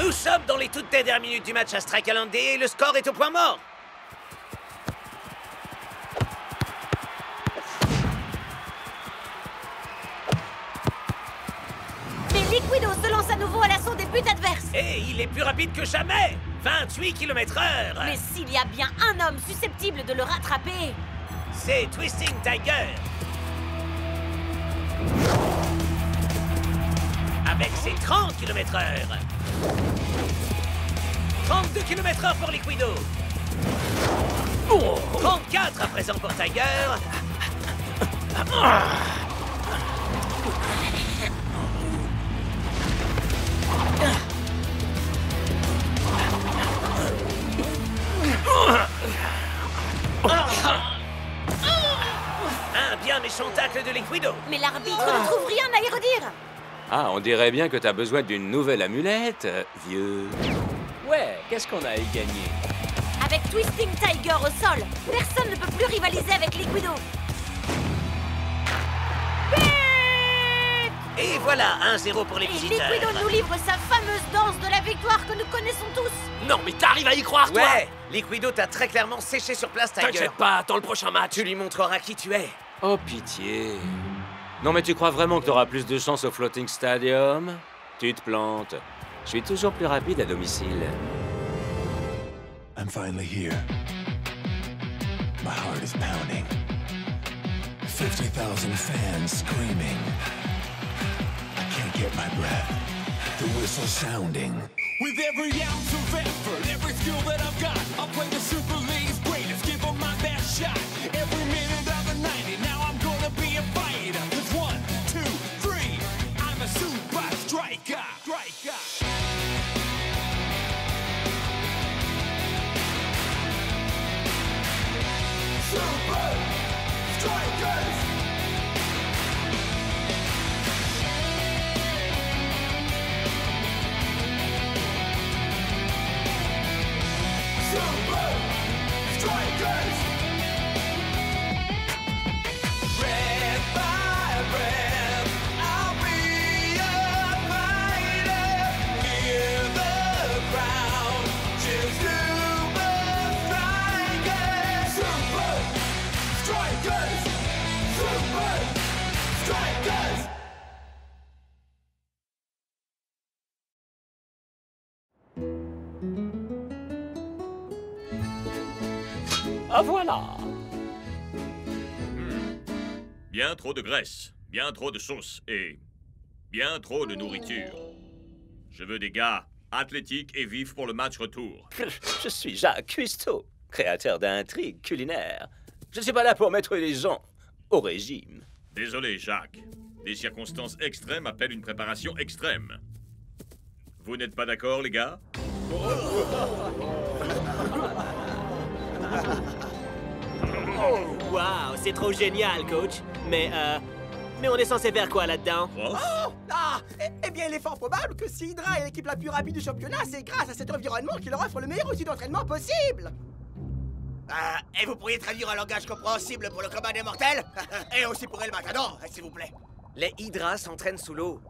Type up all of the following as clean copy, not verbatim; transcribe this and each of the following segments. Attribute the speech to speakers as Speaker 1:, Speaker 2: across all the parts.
Speaker 1: Nous sommes dans les toutes dernières minutes du match à Strikeland et le score est au point mort.
Speaker 2: Mais Liquido se lance à nouveau à l'assaut des buts adverses.
Speaker 1: Et il est plus rapide que jamais. 28 km/h.
Speaker 2: Mais s'il y a bien un homme susceptible de le rattraper...
Speaker 1: C'est Twisting Tiger. Avec ses 30 km/h. 32 km/h pour Liquido. 34 à présent pour Tiger. Un bien méchant tacle de Liquido.
Speaker 2: Mais l'arbitre ne trouve rien à y redire.
Speaker 3: Ah, on dirait bien que t'as besoin d'une nouvelle amulette, vieux.
Speaker 4: Ouais, qu'est-ce qu'on a à y gagner?
Speaker 2: Avec Twisting Tiger au sol, personne ne peut plus rivaliser avec Liquido.
Speaker 1: Et voilà, 1-0 pour les
Speaker 2: Et
Speaker 1: visiteurs.
Speaker 2: Liquido nous livre sa fameuse danse de la victoire que nous connaissons tous.
Speaker 4: Non, mais t'arrives à y croire, toi?
Speaker 1: Ouais, Liquido t'a très clairement séché sur place, Tiger.
Speaker 4: T'inquiète pas, attends le prochain match.
Speaker 1: Tu lui montreras qui tu es.
Speaker 3: Oh, pitié. Non, mais tu crois vraiment que t'auras plus de chance au Floating Stadium? Tu te plantes. Je suis toujours plus rapide à domicile.
Speaker 5: I'm finally here. My heart is pounding. 50,000 fans screaming. I can't get my breath. The whistle sounding.
Speaker 6: With every ounce of effort, every skill that I've got, I'll play the Super League's greatest, give them my best shot. Every minute of the 90, now I'm gonna be a fighter. 'Cause 1, 2, 3, I'm a super striker. Super Strikers! Super Strikers! Red by red, I'll be a fighter. Hear the crowd cheer Super Strikers! Super Strikers! Super Strikers!
Speaker 4: Ah, voilà!
Speaker 7: Bien trop de graisse, bien trop de sauce et bien trop de nourriture. Je veux des gars athlétiques et vifs pour le match retour.
Speaker 3: Je suis Jacques Cousteau, créateur d'intrigues culinaires. Je ne suis pas là pour mettre les gens au régime.
Speaker 7: Désolé, Jacques. Des circonstances extrêmes appellent une préparation extrême. Vous n'êtes pas d'accord, les gars?
Speaker 4: Waouh, c'est trop génial, coach. Mais on est censé faire quoi là-dedans?
Speaker 7: Prof?
Speaker 8: Eh bien, il est fort probable que si Hydra est l'équipe la plus rapide du championnat, c'est grâce à cet environnement qui leur offre le meilleur outil d'entraînement possible. Et vous pourriez traduire un langage compréhensible pour le commun des mortels? Et aussi pour El Matador, s'il vous plaît.
Speaker 1: Les hydras s'entraînent sous l'eau.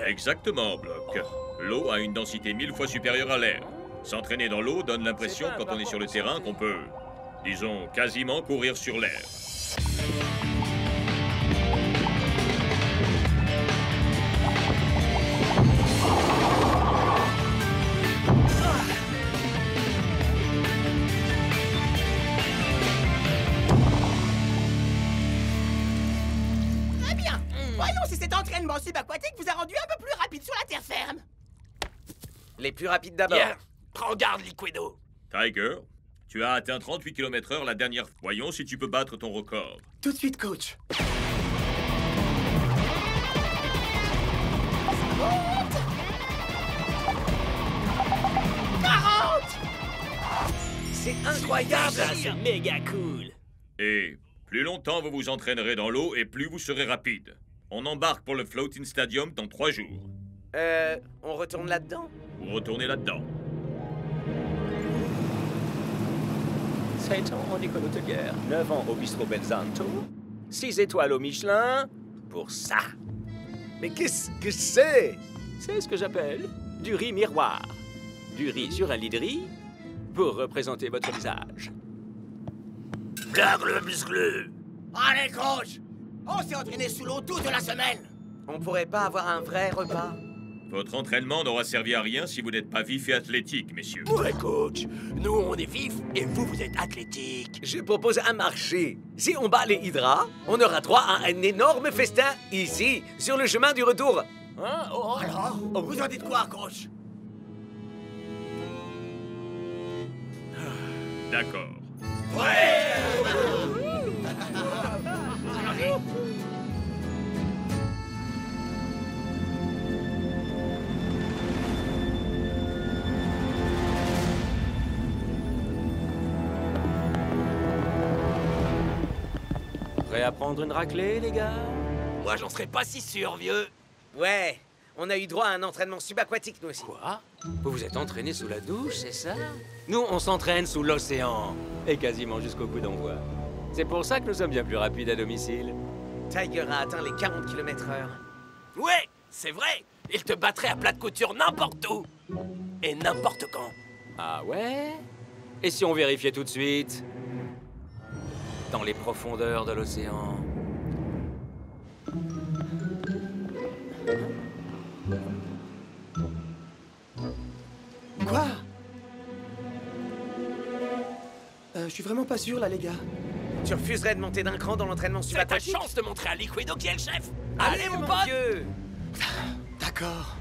Speaker 7: Exactement, Block. L'eau a une densité 1000 fois supérieure à l'air. S'entraîner dans l'eau donne l'impression, quand on est sur le terrain, qu'on peut, disons, quasiment courir sur l'air.
Speaker 8: Très bien. Voyons si cet entraînement subaquatique vous a rendu un peu plus rapide sur la terre ferme.
Speaker 1: Les plus rapides d'abord.
Speaker 4: Bien, prends garde, Liquido.
Speaker 7: Tiger, tu as atteint 38 km/h la dernière fois. Voyons si tu peux battre ton record.
Speaker 8: Tout de suite, coach.
Speaker 1: C'est incroyable.
Speaker 4: Ça, c'est méga cool.
Speaker 7: Et plus longtemps vous vous entraînerez dans l'eau et plus vous serez rapide. On embarque pour le Floating Stadium dans 3 jours.
Speaker 1: On retourne là-dedans?
Speaker 7: Vous retournez là-dedans.
Speaker 3: C'est ans, Nicolo Teguer. 9 ans au bistrot Belzanto. 6 étoiles au Michelin. Pour ça.
Speaker 1: Mais qu'est-ce que c'est?
Speaker 3: C'est ce que j'appelle du riz miroir. Du riz sur un lit de riz pour représenter votre visage.
Speaker 1: Garde musclé.
Speaker 8: Allez, coach! On s'est entraîné sous l'eau toute la semaine!
Speaker 1: On pourrait pas avoir un vrai repas?
Speaker 7: Votre entraînement n'aura servi à rien si vous n'êtes pas vif et athlétique, messieurs.
Speaker 1: Ouais, coach. Nous, on est vifs et vous êtes athlétique. Je propose un marché. Si on bat les hydras, on aura droit à un énorme festin ici, sur le chemin du retour. Hein? Oh,
Speaker 8: Alors, vous en dites quoi, coach?
Speaker 7: D'accord.
Speaker 3: Prêt à prendre une raclée, les gars?
Speaker 1: Moi, j'en serais pas si sûr, vieux. Ouais, on a eu droit à un entraînement subaquatique, nous aussi.
Speaker 3: Quoi? Vous vous êtes entraîné sous la douche, c'est ça? Nous, on s'entraîne sous l'océan. Et quasiment jusqu'au coup d'envoi. C'est pour ça que nous sommes bien plus rapides à domicile.
Speaker 1: Tiger a atteint les 40 km/h.
Speaker 9: Ouais, c'est vrai. Il te battrait à plat de couture n'importe où. Et n'importe quand.
Speaker 3: Ah ouais? Et si on vérifiait tout de suite? Dans les profondeurs de l'océan.
Speaker 8: Quoi? Je suis vraiment pas sûr, là, les gars.
Speaker 1: Tu refuserais de monter d'un cran dans l'entraînement
Speaker 9: C'est ta
Speaker 1: subaquatique?
Speaker 9: chance de montrer à Liquido qui est le chef. Allez, mon pote.
Speaker 1: vieux.
Speaker 8: D'accord.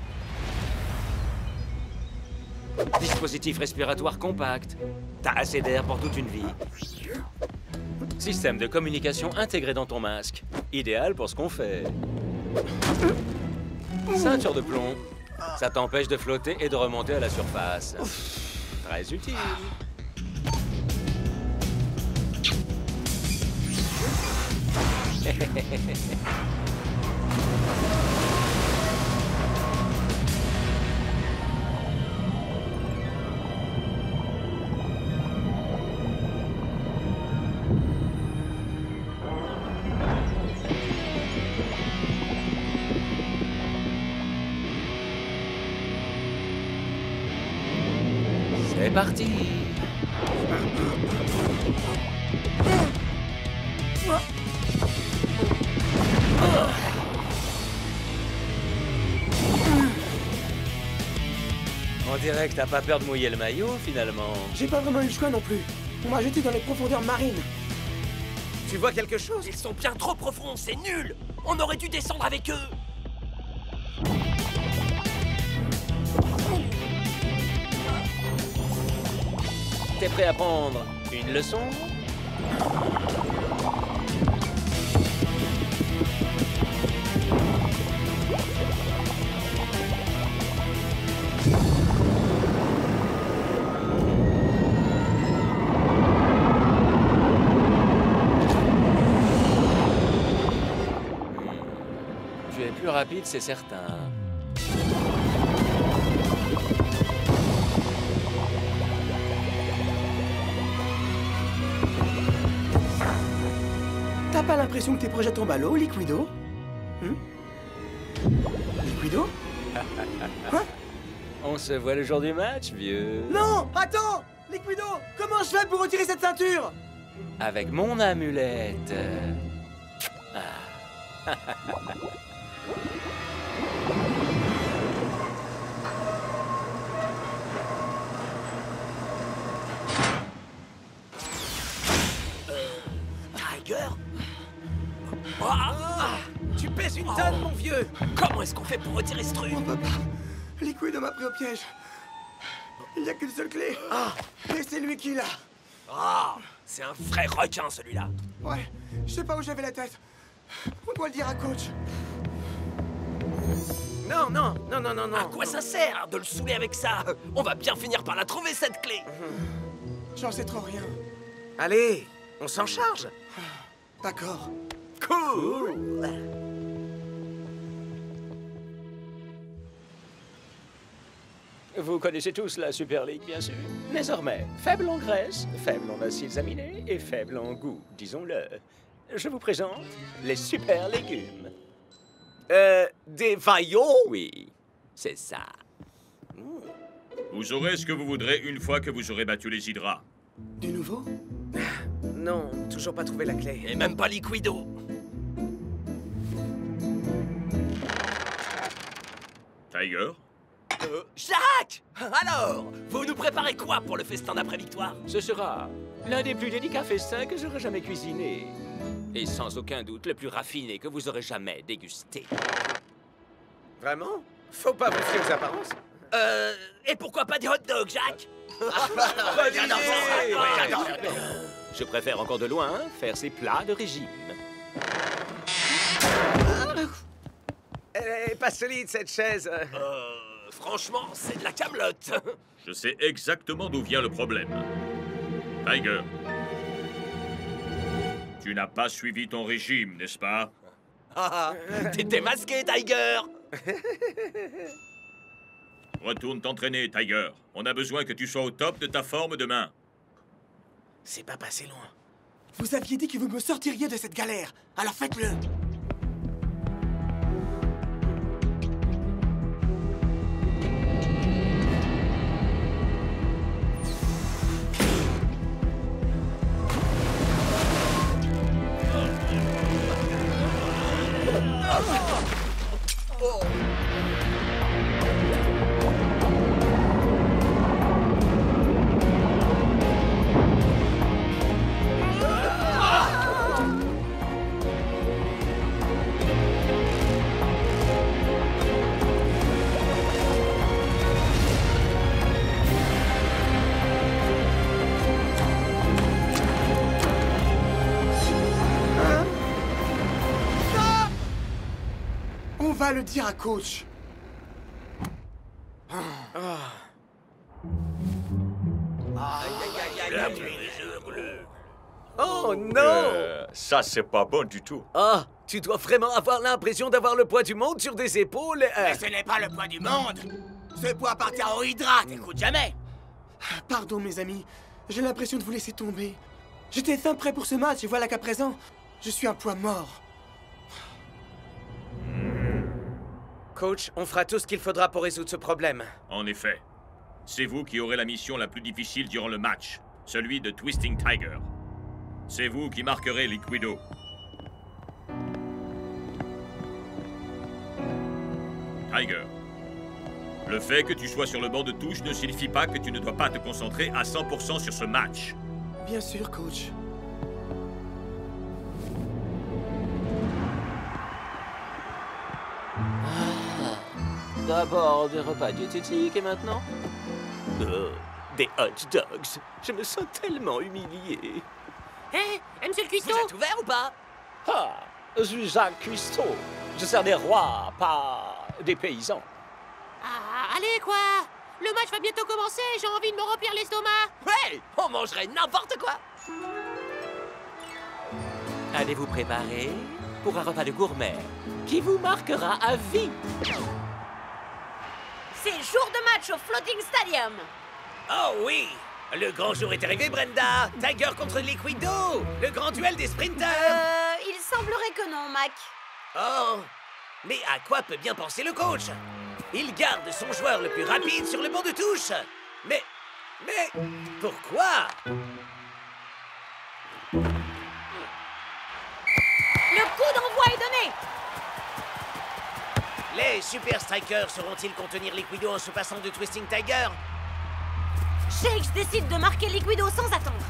Speaker 3: Dispositif respiratoire compact. T'as assez d'air pour toute une vie. Système de communication intégré dans ton masque. Idéal pour ce qu'on fait. Ceinture de plomb. Ça t'empêche de flotter et de remonter à la surface. Très utile. C'est parti. On dirait que t'as pas peur de mouiller le maillot, finalement.
Speaker 8: J'ai pas vraiment eu le choix non plus. On m'a jeté dans les profondeurs marines.
Speaker 1: Tu vois quelque chose?
Speaker 9: Ils sont bien trop profonds, c'est nul. On aurait dû descendre avec eux.
Speaker 3: T'es prêt à prendre une leçon? Tu es plus rapide, c'est certain.
Speaker 8: T'as pas l'impression que tes projets tombent à l'eau, Liquido? Liquido?
Speaker 3: On se voit le jour du match, vieux.
Speaker 8: Non! Attends! Liquido! Comment je fais pour retirer cette ceinture?
Speaker 3: Avec mon amulette.
Speaker 9: Tiger?
Speaker 1: Tu pèses une tonne, mon vieux.
Speaker 9: Comment est-ce qu'on fait pour retirer ce truc?
Speaker 8: On peut pas. Liquido m'a pris au piège. Il n'y a qu'une seule clé. Et c'est lui qui l'a.
Speaker 9: Ah, c'est un vrai requin, celui-là.
Speaker 8: Ouais, je sais pas où j'avais la tête. On doit le dire à coach.
Speaker 1: Non, non, non, non, non, non.
Speaker 9: À quoi ça sert de le saouler avec ça? On va bien finir par la trouver, cette clé.
Speaker 8: J'en sais trop rien.
Speaker 1: Allez, on s'en charge.
Speaker 8: D'accord.
Speaker 1: Cool.
Speaker 3: Vous connaissez tous la Super League, bien sûr. Désormais, faible en graisse, faible en acides aminés et faible en goût, disons-le. Je vous présente les super légumes.
Speaker 1: Des vaillots?
Speaker 3: Oui.
Speaker 1: C'est ça.
Speaker 7: Vous aurez ce que vous voudrez une fois que vous aurez battu les Hydras.
Speaker 8: Du nouveau?
Speaker 1: Non, toujours pas trouvé la clé.
Speaker 9: Et même pas Liquido.
Speaker 7: Tiger?
Speaker 9: Jacques! Alors, vous nous préparez quoi pour le festin d'après-victoire?
Speaker 3: Ce sera l'un des plus délicats festins que j'aurai jamais cuisiné. Et sans aucun doute le plus raffiné que vous aurez jamais dégusté.
Speaker 1: Vraiment? Faut pas vous fier aux apparences.
Speaker 9: Et pourquoi pas des hot dogs, Jacques?
Speaker 1: J'adore ça.
Speaker 9: J'adore.
Speaker 3: Je préfère encore de loin faire ces plats de régime.
Speaker 1: Elle est pas solide, cette chaise.
Speaker 9: Franchement, c'est de la camelote.
Speaker 7: Je sais exactement d'où vient le problème. Tiger. Tu n'as pas suivi ton régime, n'est-ce pas?
Speaker 9: T'es démasqué, Tiger.
Speaker 7: Retourne t'entraîner, Tiger. On a besoin que tu sois au top de ta forme demain.
Speaker 8: C'est pas passé loin. Vous aviez dit que vous me sortiriez de cette galère, alors faites-le. On va le dire à coach.
Speaker 1: Oh non!
Speaker 7: Ça, c'est pas bon du tout.
Speaker 1: Ah, tu dois vraiment avoir l'impression d'avoir le poids du monde sur des épaules.
Speaker 8: Mais ce n'est pas le poids du monde. Ce poids appartient au Hydra, t'écoutes jamais. Pardon, mes amis. J'ai l'impression de vous laisser tomber. J'étais fin prêt pour ce match et voilà qu'à présent, je suis un poids mort.
Speaker 1: Coach, on fera tout ce qu'il faudra pour résoudre ce problème.
Speaker 7: En effet. C'est vous qui aurez la mission la plus difficile durant le match, celui de Twisting Tiger. C'est vous qui marquerez Liquido. Tiger, le fait que tu sois sur le banc de touche ne signifie pas que tu ne dois pas te concentrer à 100% sur ce match.
Speaker 8: Bien sûr, coach.
Speaker 3: D'abord des repas diététiques et maintenant des hot dogs. Je me sens tellement humilié.
Speaker 2: Hé, monsieur le
Speaker 9: Vous
Speaker 2: cuistot?
Speaker 9: êtes ouvert ou pas?
Speaker 3: Ah, je suis Jacques Cuistot. Je sers des rois, pas des paysans.
Speaker 2: Ah, allez, quoi? Le match va bientôt commencer, j'ai envie de me remplir l'estomac.
Speaker 9: Ouais, on mangerait n'importe quoi.
Speaker 3: Allez vous préparer pour un repas de gourmet qui vous marquera à vie.
Speaker 2: C'est jour de match au Floating Stadium.
Speaker 1: Oh oui! Le grand jour est arrivé, Brenda! Tiger contre Liquido! Le grand duel des sprinters!
Speaker 2: Il semblerait que non, Mac.
Speaker 1: Oh! Mais à quoi peut bien penser le coach? Il garde son joueur le plus rapide sur le banc de touche! Mais pourquoi?
Speaker 2: Le coup d'envoi est donné.
Speaker 1: Les Super Strikers sauront-ils contenir Liquido en se passant de Twisting Tiger?
Speaker 2: Shakes décide de marquer Liquido sans attendre.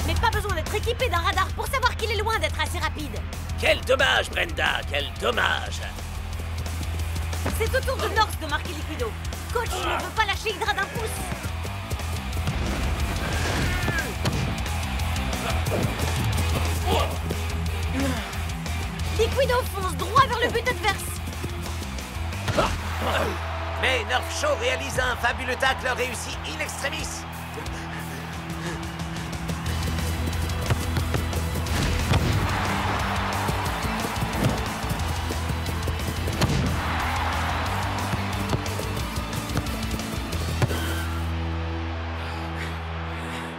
Speaker 2: Mais pas besoin d'être équipé d'un radar pour savoir qu'il est loin d'être assez rapide.
Speaker 1: Quel dommage, Brenda! Quel dommage!
Speaker 2: C'est au tour de North de marquer Liquido. Coach ne veut pas lâcher Hydra d'un pouce. Liquido fonce droit vers le but adverse.
Speaker 1: Mais Nerf Show réalise un fabuleux tacle réussi in extremis.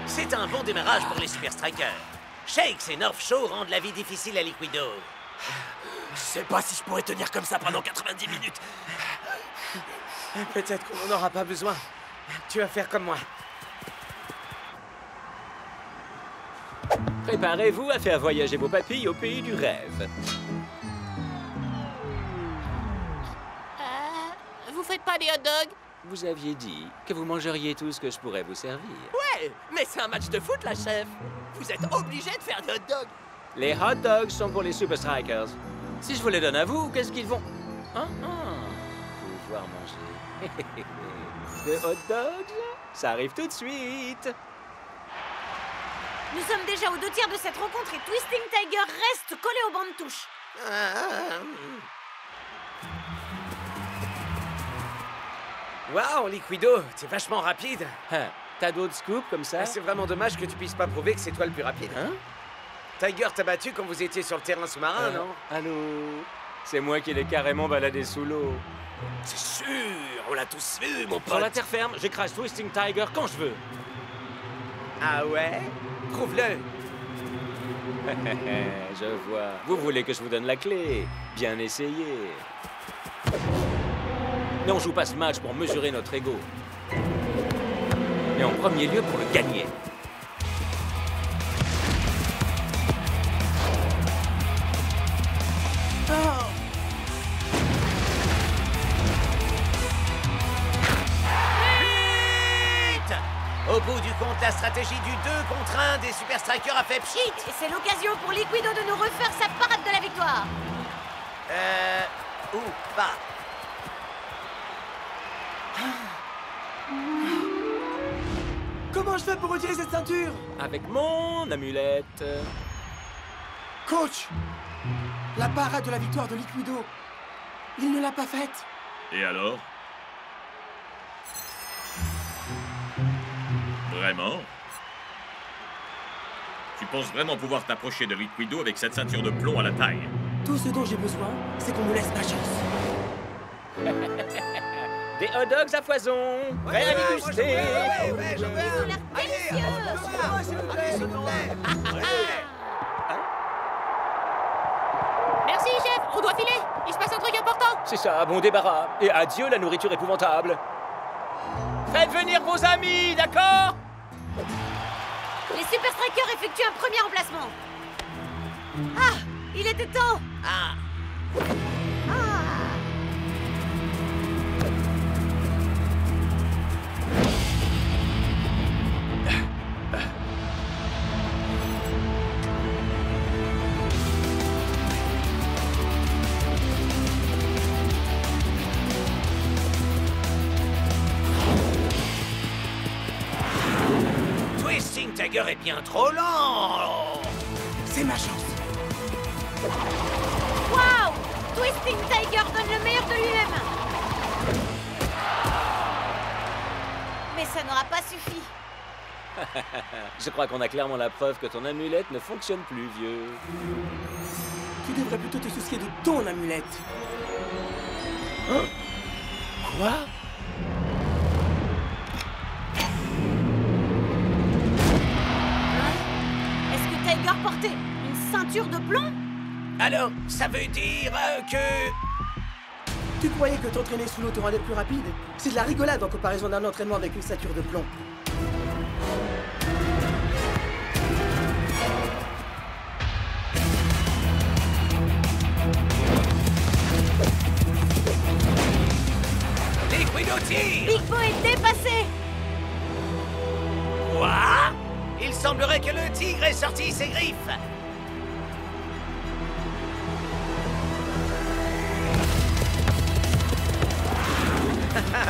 Speaker 1: C'est un bon démarrage pour les Super Strikers. Shakes et Nerf Show rendent la vie difficile à Liquido.
Speaker 9: Je sais pas si je pourrais tenir comme ça pendant 90 minutes.
Speaker 1: Peut-être qu'on n'en aura pas besoin. Tu vas faire comme moi.
Speaker 3: Préparez-vous à faire voyager vos papilles au pays du rêve.
Speaker 2: Vous faites pas des hot dogs?
Speaker 3: Vous aviez dit que vous mangeriez tout ce que je pourrais vous servir.
Speaker 9: Ouais, mais c'est un match de foot, la chef. Vous êtes obligé de faire des hot dogs.
Speaker 3: Les hot dogs sont pour les Super Strikers. Si je vous les donne à vous, qu'est-ce qu'ils vont pouvoir manger. Des hot dogs? Ça arrive tout de suite.
Speaker 2: Nous sommes déjà aux 2 tiers de cette rencontre et Twisting Tiger reste collé au banc de touche.
Speaker 1: Waouh, Liquido, t'es vachement rapide.
Speaker 3: Hein, t'as d'autres scoops comme ça?
Speaker 1: C'est vraiment dommage que tu puisses pas prouver que c'est toi le plus rapide.
Speaker 3: Hein?
Speaker 1: Tiger t'a battu quand vous étiez sur le terrain sous-marin, non?
Speaker 3: Allô? C'est moi qui l'ai carrément baladé sous l'eau.
Speaker 9: C'est sûr, on l'a tous vu, mon pote.
Speaker 3: Sur la terre ferme, j'écrase Twisting Tiger quand je veux.
Speaker 1: Ah ouais? Prouve-le.
Speaker 3: Je vois. Vous voulez que je vous donne la clé? Bien essayé. Mais on joue pas ce match pour mesurer notre ego. Mais en premier lieu pour le gagner.
Speaker 1: Au bout du compte, la stratégie du 2 contre 1 des Super Strikers a fait pchit.
Speaker 2: Et c'est l'occasion pour Liquido de nous refaire sa parade de la victoire.
Speaker 1: Ou pas.
Speaker 8: Comment je fais pour retirer cette ceinture?
Speaker 3: Avec mon amulette.
Speaker 8: Coach! La parade de la victoire de Liquido, il ne l'a pas faite.
Speaker 7: Et alors? Vraiment? Tu penses vraiment pouvoir t'approcher de Liquido avec cette ceinture de plomb à la taille?
Speaker 8: Tout ce dont j'ai besoin, c'est qu'on me laisse ma chance.
Speaker 3: Des hot dogs à foison. Prêts à déguster.
Speaker 1: Ouais, je
Speaker 2: Ils ont l'air délicieux.
Speaker 1: s'il vous plaît.
Speaker 2: Merci, chef. On doit filer. Il se passe un truc important.
Speaker 3: C'est ça, bon débarras. Et adieu la nourriture épouvantable. Faites venir vos amis, d'accord?
Speaker 2: Les Super Strikers effectuent un premier emplacement. Ah, il était temps.
Speaker 1: Twisting Tiger est bien trop lent.
Speaker 8: C'est ma chance.
Speaker 2: Waouh! Twisting Tiger donne le meilleur de lui-même. Mais ça n'aura pas suffi.
Speaker 3: Je crois qu'on a clairement la preuve que ton amulette ne fonctionne plus, vieux.
Speaker 8: Tu devrais plutôt te soucier de ton amulette.
Speaker 3: Quoi?
Speaker 2: Est-ce que Tiger portait une ceinture de plomb?
Speaker 1: Alors, ça veut dire que...
Speaker 8: Tu croyais que t'entraîner sous l'eau te rendait plus rapide? C'est de la rigolade en comparaison d'un entraînement avec une ceinture de plomb.
Speaker 1: Liquido tire.
Speaker 2: Big Bo est dépassé.
Speaker 1: Quoi? Il semblerait que le tigre ait sorti ses griffes.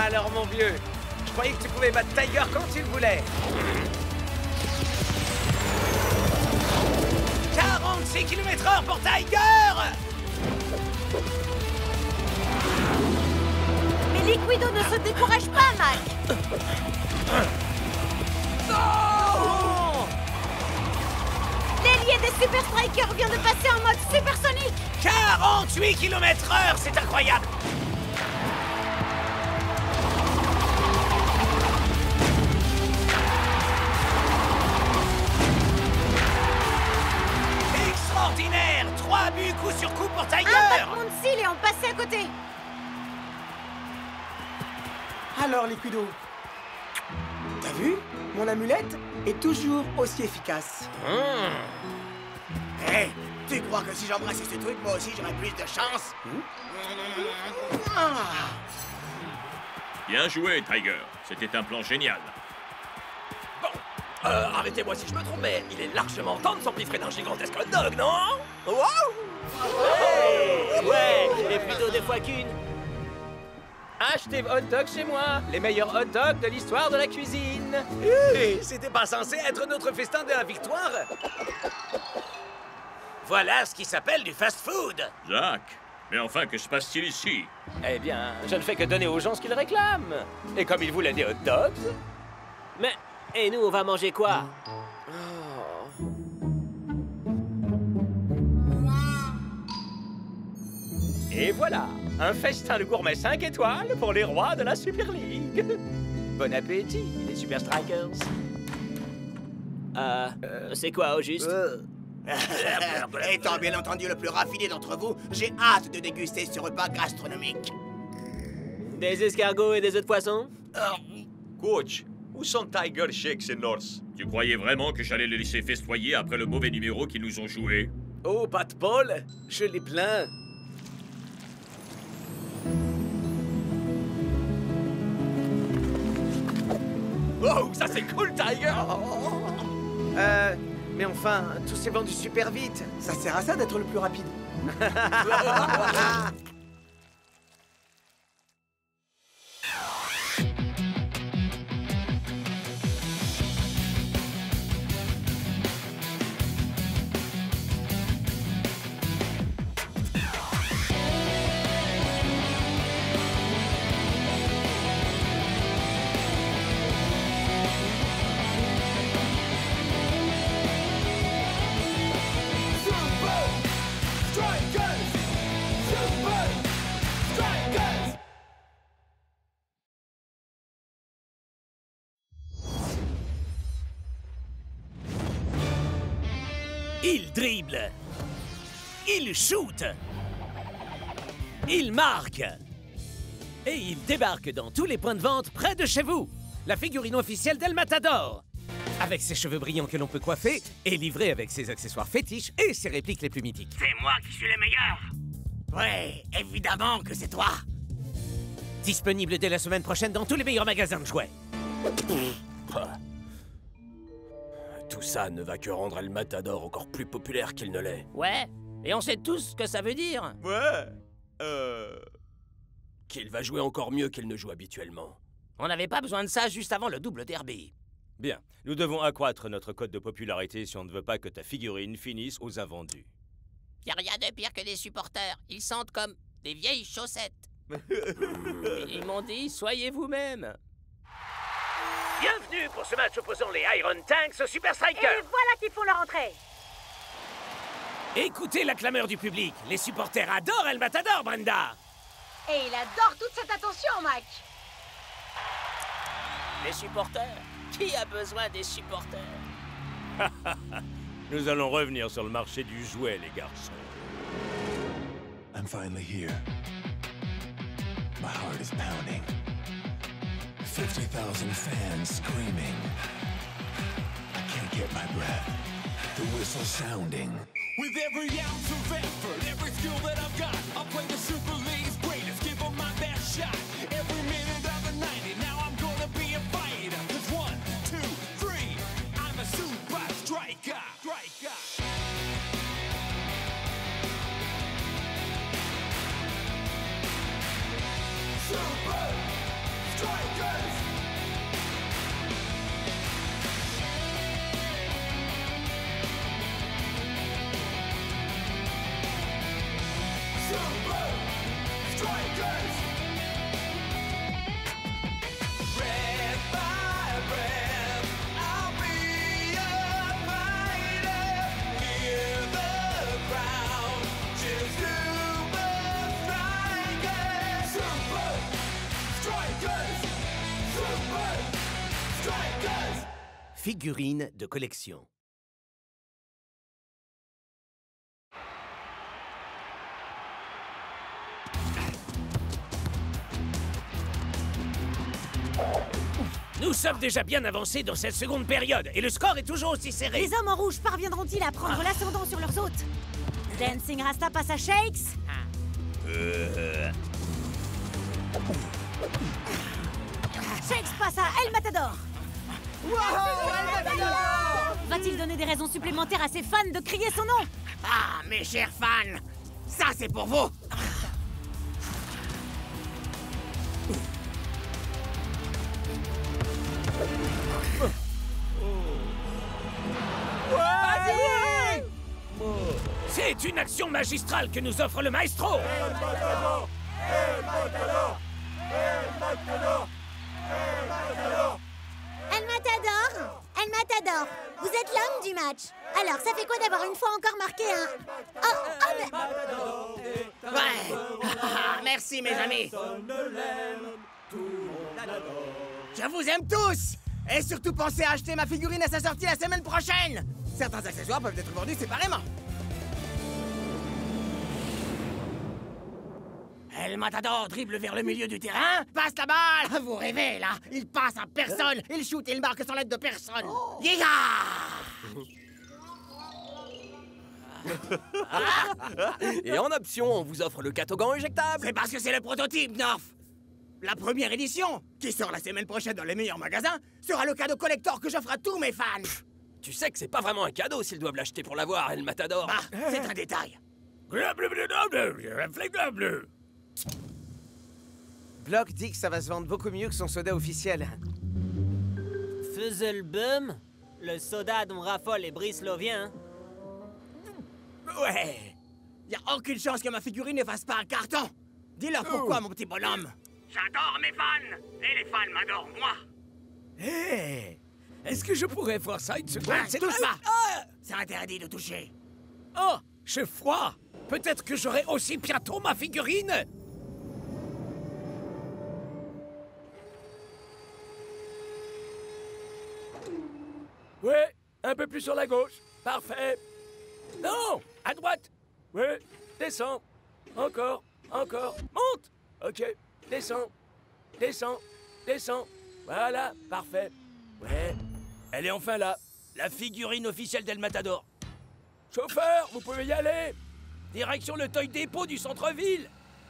Speaker 1: Alors, mon vieux, je croyais que tu pouvais battre Tiger quand tu le voulais. 46 km/h pour Tiger.
Speaker 2: Mais Liquido ne se décourage pas, Mac.
Speaker 1: Non!
Speaker 2: L'ailier des Super Strikers vient de passer en mode supersonique.
Speaker 1: 48 km/h, c'est incroyable. Extraordinaire! 3
Speaker 9: Abus coup sur coup pour Tiger.
Speaker 2: Un battement de cils et on passait à côté.
Speaker 8: Alors, Liquido, t'as vu? Mon amulette est toujours aussi efficace.
Speaker 1: Hé, tu crois que si j'embrassais ce truc, moi aussi j'aurais plus de chance?
Speaker 7: Bien joué, Tiger. C'était un plan génial.
Speaker 9: Bon, arrêtez-moi si je me trompe, mais il est largement temps de s'empiffrer d'un gigantesque hot dog, non? Wow!
Speaker 4: Ouais, et plutôt deux fois qu'une.
Speaker 3: Achetez vos hot dogs chez moi, les meilleurs hot dogs de l'histoire de la cuisine.
Speaker 1: Hé, c'était pas censé être notre festin de la victoire?
Speaker 9: Voilà ce qui s'appelle du fast-food.
Speaker 7: Jacques, mais enfin, que se passe-t-il ici?
Speaker 3: Eh bien, je ne fais que donner aux gens ce qu'ils réclament. Et comme ils voulaient des hot dogs...
Speaker 4: Mais, et nous, on va manger quoi?
Speaker 3: Et voilà, un festin de gourmet 5 étoiles pour les rois de la Super League. Bon appétit, les Super Strikers.
Speaker 4: C'est quoi, au juste?
Speaker 1: Étant bien entendu le plus raffiné d'entre vous, j'ai hâte de déguster ce repas gastronomique.
Speaker 4: Des escargots et des œufs de poisson?
Speaker 10: Coach, où sont Tiger, Shakes et Norse?
Speaker 7: Tu croyais vraiment que j'allais les laisser festoyer après le mauvais numéro qu'ils nous ont joué?
Speaker 1: Oh, Pat Paul, je les plains.
Speaker 9: Oh, ça c'est cool, Tiger!
Speaker 1: Mais enfin, tout s'est vendu super vite.
Speaker 8: Ça sert à ça d'être le plus rapide.
Speaker 9: Il dribble. Il shoot. Il marque. Et il débarque dans tous les points de vente près de chez vous. La figurine officielle d'El Matador. Avec ses cheveux brillants que l'on peut coiffer et livrée avec ses accessoires fétiches et ses répliques les plus mythiques.
Speaker 1: C'est moi qui suis le meilleur. Ouais, évidemment que c'est toi.
Speaker 9: Disponible dès la semaine prochaine dans tous les meilleurs magasins de jouets. Tout ça ne va que rendre El Matador encore plus populaire qu'il ne l'est.
Speaker 4: Ouais, et on sait tous ce que ça veut dire.
Speaker 10: Ouais,
Speaker 9: Qu'il va jouer encore mieux qu'il ne joue habituellement.
Speaker 4: On n'avait pas besoin de ça juste avant le double derby.
Speaker 3: Bien, nous devons accroître notre cote de popularité si on ne veut pas que ta figurine finisse aux invendus.
Speaker 11: Y a rien de pire que les supporters. Ils sentent comme des vieilles chaussettes.
Speaker 4: Ils m'ont dit, soyez vous-même.
Speaker 9: Bienvenue pour ce match opposant les Iron Tanks aux Super Strikers.
Speaker 2: Et voilà qu'ils font leur entrée.
Speaker 9: Écoutez la clameur du public. Les supporters adorent El Matador, Brenda.
Speaker 2: Et il adore toute cette attention, Mac.
Speaker 4: Les supporters? Qui a besoin des supporters?
Speaker 3: Nous allons revenir sur le marché du jouet, les garçons.
Speaker 5: I'm finally here. My heart is pounding. 50,000 fans screaming. I can't get my breath. The whistle sounding.
Speaker 6: With every ounce of effort, every skill that I've got, I'll play the Super League's greatest, give them my best shot. Every minute of the 90, now I'm gonna be a fighter. 'Cause 1, 2, 3, I'm a super striker. Super Strikers! Super Strikers! Red by red, I'll be a fighter. Hear the crowd cheer Super Strikers! Super Strikers! Super Strikers!
Speaker 9: Figurine de collection. Nous sommes déjà bien avancés dans cette seconde période, et le score est toujours aussi serré.
Speaker 2: Les hommes en rouge parviendront-ils à prendre l'ascendant sur leurs hôtes? Dancing Rasta passe à Shakes. Shakes passe à El Matador. Va-t-il donner des raisons supplémentaires à ses fans de crier son nom?
Speaker 8: Ah, mes chers fans, ça c'est pour vous.
Speaker 9: C'est une action magistrale que nous offre le maestro.
Speaker 12: El Matador! El Matador! Vous êtes l'homme du match. Alors, ça fait quoi d'avoir une fois encore marqué un... mais...
Speaker 8: Ouais. Merci, mes amis. Je vous aime tous. Et surtout, pensez à acheter ma figurine à sa sortie la semaine prochaine. Certains accessoires peuvent être vendus séparément. El Matador dribble vers le milieu du terrain, passe la balle. Vous rêvez, là. Il passe à personne. Il shoot et il marque sans l'aide de personne. Yiga!
Speaker 1: Et en option, on vous offre le catogan éjectable.
Speaker 8: C'est parce que c'est le prototype, North. La première édition, qui sort la semaine prochaine dans les meilleurs magasins, sera le cadeau collector que j'offre à tous mes fans.
Speaker 1: Tu sais que c'est pas vraiment un cadeau s'ils doivent l'acheter pour l'avoir, El Matador.
Speaker 8: Bah, c'est un détail.
Speaker 13: Block dit que ça va se vendre beaucoup mieux que son soda officiel.
Speaker 4: Fuzzlebum? Le soda dont raffolent les Brisloviens.
Speaker 8: Ouais. Y a aucune chance que ma figurine ne fasse pas un carton. Dis-leur pourquoi, mon petit bonhomme. J'adore mes fans. Et les fans m'adorent, moi.
Speaker 9: Hé! Est-ce que je pourrais voir ça une seconde?
Speaker 8: Touche pas. C'est interdit de toucher.
Speaker 9: Oh! J'ai froid! Peut-être que j'aurai aussi bientôt ma figurine! Ouais, un peu plus sur la gauche. Parfait. Non, à droite. Ouais, descends. Encore, encore. Monte. Ok, descends. Descends, descends. Voilà, parfait. Ouais, elle est enfin là. La figurine officielle d'El Matador. Chauffeur, vous pouvez y aller. Direction le Toy Depot du centre-ville.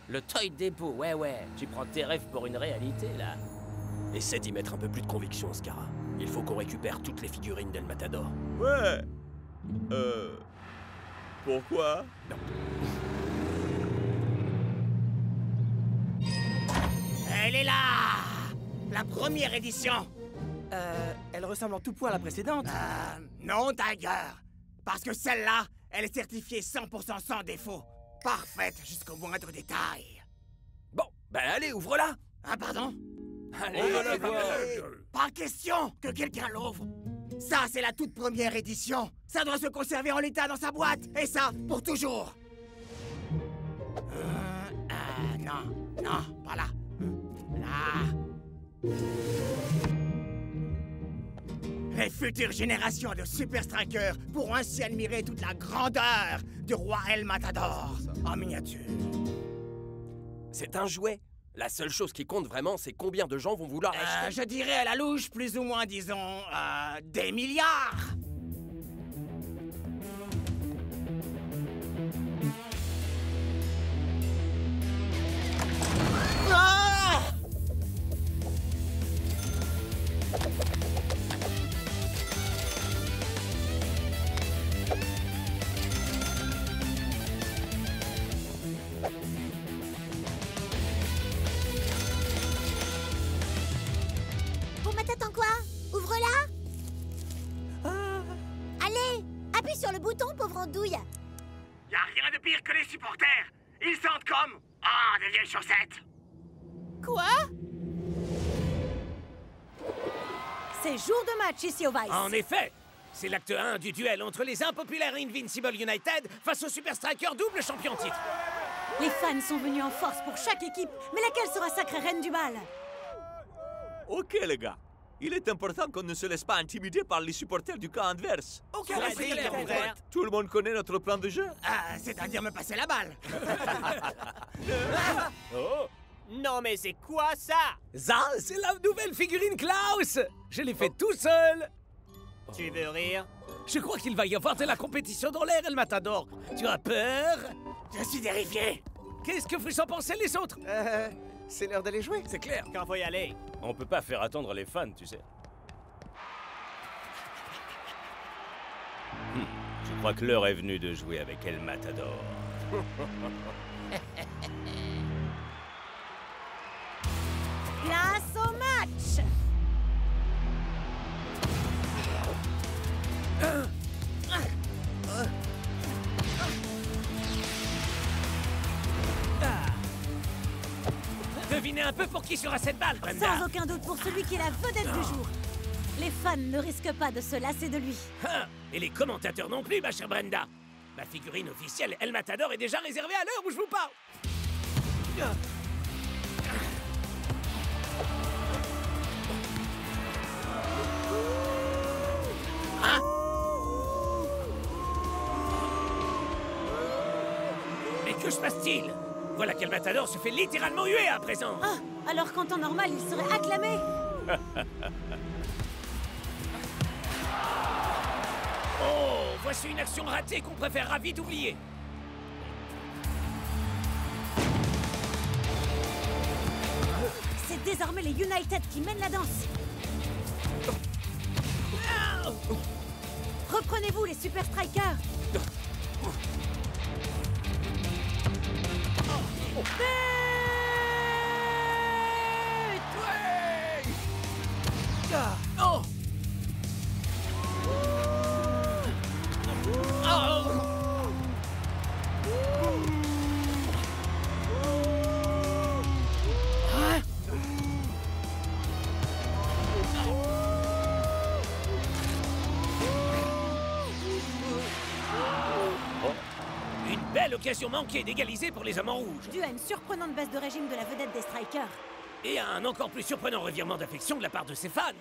Speaker 1: Le Toy Depot, ouais. Tu prends tes rêves pour une réalité, là. Essaie d'y mettre un peu plus de conviction, Scara. Il faut qu'on récupère toutes les figurines d'El Matador.
Speaker 10: Ouais. Pourquoi?
Speaker 1: Non.
Speaker 8: Elle est là. La première édition.
Speaker 13: Elle ressemble en tout point à la précédente.
Speaker 8: Non, Tiger. Parce que celle-là, elle est certifiée 100% sans défaut. Parfaite jusqu'au moindre détail.
Speaker 1: Bon, ben allez, ouvre-la.
Speaker 8: Ah, pardon?
Speaker 1: Allez,
Speaker 8: Pas question que quelqu'un l'ouvre. Ça, c'est la toute première édition. Ça doit se conserver en l'état dans sa boîte. Et ça, pour toujours. Non, pas là. Là. Les futures générations de Super Strikers pourront ainsi admirer toute la grandeur du roi El Matador en miniature.
Speaker 1: C'est un jouet. La seule chose qui compte vraiment, c'est combien de gens vont vouloir acheter.
Speaker 8: Je dirais à la louche, plus ou moins, disons, des milliards. Ah!
Speaker 12: T'attends quoi? Ouvre-la! Allez! Appuie sur le bouton, pauvre andouille!
Speaker 8: Y a rien de pire que les supporters. Ils sentent comme... des vieilles chaussettes.
Speaker 2: Quoi? C'est jour de match ici au Vice.
Speaker 9: En effet, c'est l'acte 1 du duel entre les impopulaires Invincible United face aux Super Strikers double champion titre.
Speaker 2: Les fans sont venus en force pour chaque équipe, mais laquelle sera sacrée reine du bal?
Speaker 10: Ok, les gars. Il est important qu'on ne se laisse pas intimider par les supporters du camp adverse.
Speaker 8: Aucun respect.
Speaker 10: Tout le monde connaît notre plan de jeu.
Speaker 8: C'est-à-dire me passer la balle.
Speaker 9: Oh,
Speaker 4: Non mais c'est quoi ça?
Speaker 9: Ça, c'est la nouvelle figurine Klaus. Je l'ai fait tout seul.
Speaker 4: Tu veux rire?
Speaker 9: Je crois qu'il va y avoir de la compétition dans l'air, El Matador. Tu as peur?
Speaker 8: Je suis terrifié.
Speaker 9: Qu'est-ce que vous en pensez les autres?
Speaker 13: C'est l'heure d'aller jouer.
Speaker 9: C'est clair.
Speaker 4: Quand faut y aller?
Speaker 3: On peut pas faire attendre les fans, tu sais. Je crois que l'heure est venue de jouer avec El Matador.
Speaker 12: Place au match.
Speaker 9: Devinez un peu pour qui sera cette balle, Brenda.
Speaker 12: Sans aucun doute pour celui qui est la vedette du jour. Les fans ne risquent pas de se lasser de lui.
Speaker 9: Ah, et les commentateurs non plus, ma chère Brenda. Ma figurine officielle, El Matador, est déjà réservée à l'heure où je vous parle. Hein? Mais que se passe-t-il? Voilà qu'El Matador se fait littéralement huer à présent.
Speaker 12: Ah, alors qu'en temps normal, il serait acclamé.
Speaker 9: Oh, voici une action ratée qu'on préférera vite oublier.
Speaker 12: C'est désormais les United qui mènent la danse. Reprenez-vous, les Super Strikers.
Speaker 9: Oh! Une belle occasion manquée d'égaliser pour les hommes en rouge.
Speaker 12: Dû à une surprenante baisse de régime de la vedette des Strikers.
Speaker 9: Et à un encore plus surprenant revirement d'affection de la part de ses fans.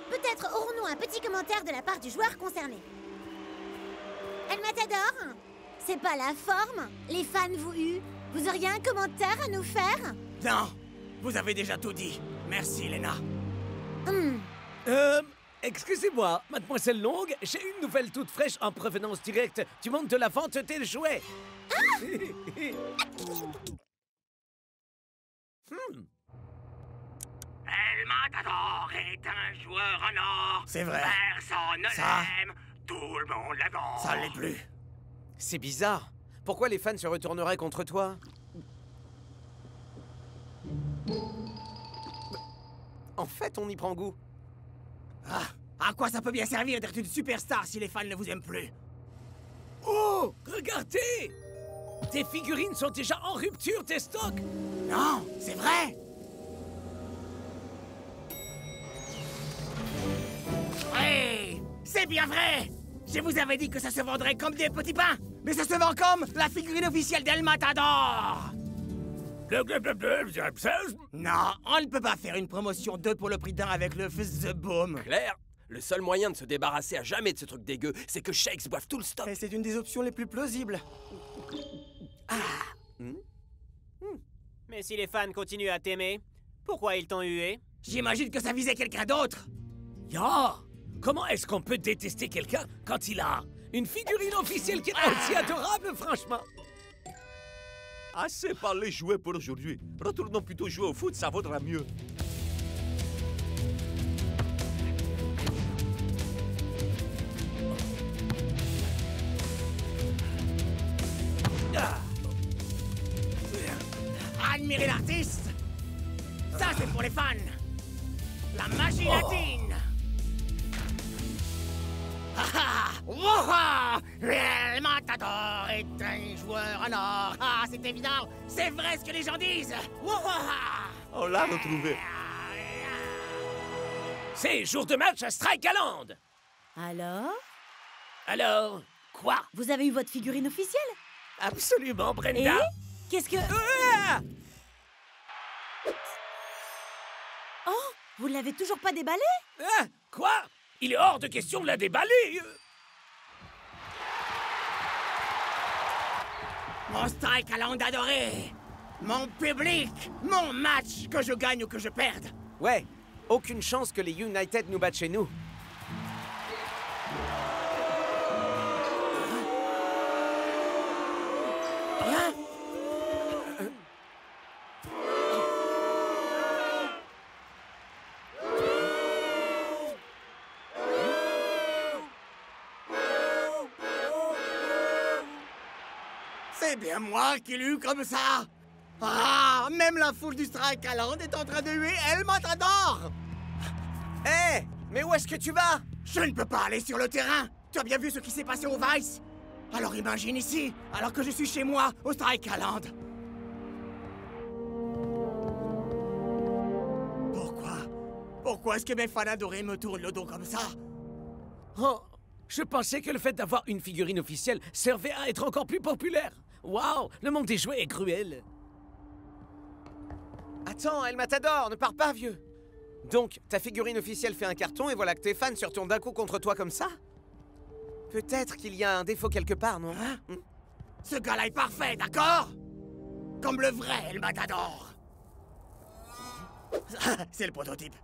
Speaker 12: Peut-être aurons-nous un petit commentaire de la part du joueur concerné. El Matador, c'est pas la forme? Les fans vous huent? Vous auriez un commentaire à nous faire?
Speaker 8: Non, vous avez déjà tout dit. Merci, Lena.
Speaker 9: Excusez-moi, mademoiselle Long, j'ai une nouvelle toute fraîche en provenance directe du monde de la vente des jouets.
Speaker 14: El Matador est un joueur en or.
Speaker 8: C'est vrai.
Speaker 14: Personne ne l'aime. Tout le monde l'adore.
Speaker 8: Ça l'est plus.
Speaker 13: C'est bizarre. Pourquoi les fans se retourneraient contre toi? En fait, on y prend goût.
Speaker 8: Ah, à quoi ça peut bien servir d'être une superstar si les fans ne vous aiment plus?
Speaker 9: Oh, regardez! Tes figurines sont déjà en rupture des stocks.
Speaker 8: Non, c'est vrai. Oui, c'est bien vrai. Je vous avais dit que ça se vendrait comme des petits pains. Mais ça se vend comme la figurine officielle d'El Matador. Non, on ne peut pas faire une promotion 2 pour le prix d'un avec le Fizz the Boom.
Speaker 1: Claire, le seul moyen de se débarrasser à jamais de ce truc dégueu, c'est que Shakes boive tout le stock.
Speaker 8: Et c'est une des options les plus plausibles.
Speaker 4: Mais si les fans continuent à t'aimer, pourquoi ils t'ont hué?
Speaker 8: J'imagine que ça visait quelqu'un d'autre.
Speaker 9: Ya! Comment est-ce qu'on peut détester quelqu'un quand il a une figurine officielle qui est aussi adorable, franchement?
Speaker 10: Assez parlé jouer pour aujourd'hui. Retournons plutôt jouer au foot, ça vaudra mieux.
Speaker 8: Admirez l'artiste. Ça, c'est pour les fans. La magie latine. El Matador est un joueur en or. Ah, c'est évident. C'est vrai ce que les gens disent.
Speaker 10: On l'a retrouvé.
Speaker 9: C'est jour de match à Strikeland.
Speaker 12: Alors?
Speaker 9: Alors, quoi?
Speaker 12: Vous avez eu votre figurine officielle?
Speaker 9: Absolument, Brenda.
Speaker 12: Et? Qu'est-ce que... Oh, vous ne l'avez toujours pas déballé?
Speaker 9: Quoi? Il est hors de question de la déballer.
Speaker 8: Mon Strikeland adoré. Mon public! Mon match! Que je gagne ou que je perde!
Speaker 13: Ouais, aucune chance que les United nous battent chez nous.
Speaker 8: Hein? C'est bien moi qui l'ai eu comme ça! Ah! Même la foule du Strike Island est en train de huer El Matador!
Speaker 13: Hé! Mais où est-ce que tu vas?
Speaker 8: Je ne peux pas aller sur le terrain! Tu as bien vu ce qui s'est passé au Vice? Alors imagine ici, alors que je suis chez moi, au Strike Island. Pourquoi est-ce que mes fans adorés me tournent le dos comme ça?
Speaker 9: Oh, je pensais que le fait d'avoir une figurine officielle servait à être encore plus populaire. Waouh, le monde des jouets est cruel.
Speaker 13: Attends, El Matador, ne pars pas, vieux. Donc, ta figurine officielle fait un carton et voilà que tes fans se retournent d'un coup contre toi comme ça? Peut-être qu'il y a un défaut quelque part, non?
Speaker 8: Hein? Ce gars-là est parfait, d'accord? Comme le vrai El Matador. C'est le prototype.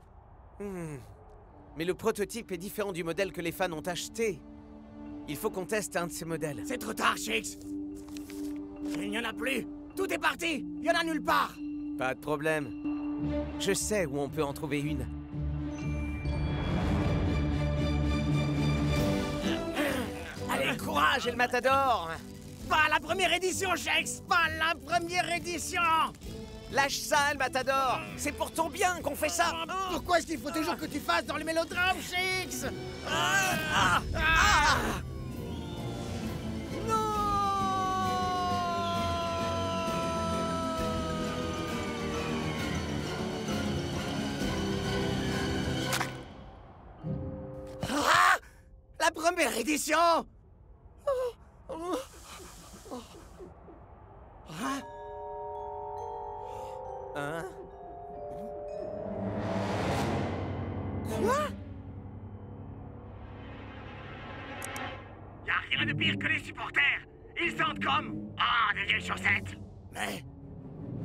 Speaker 13: Mais le prototype est différent du modèle que les fans ont acheté. Il faut qu'on teste un de ces modèles.
Speaker 8: C'est trop tard, Shakes. Il n'y en a plus. Tout est parti. Il n'y en a nulle part.
Speaker 13: Pas de problème. Je sais où on peut en trouver une. Allez, courage, El Matador!
Speaker 8: Pas la première édition, Shakes. Pas la première édition.
Speaker 13: Lâche ça, El Matador! C'est pour ton bien qu'on fait ça!
Speaker 8: Pourquoi est-ce qu'il faut toujours que tu fasses dans les mélodrames, Shakes? Ah! La première édition! Hein?
Speaker 13: Hein?
Speaker 8: Quoi?
Speaker 14: Y a rien de pire que les supporters. Ils sentent comme... Ah, des vieilles chaussettes.
Speaker 8: Mais...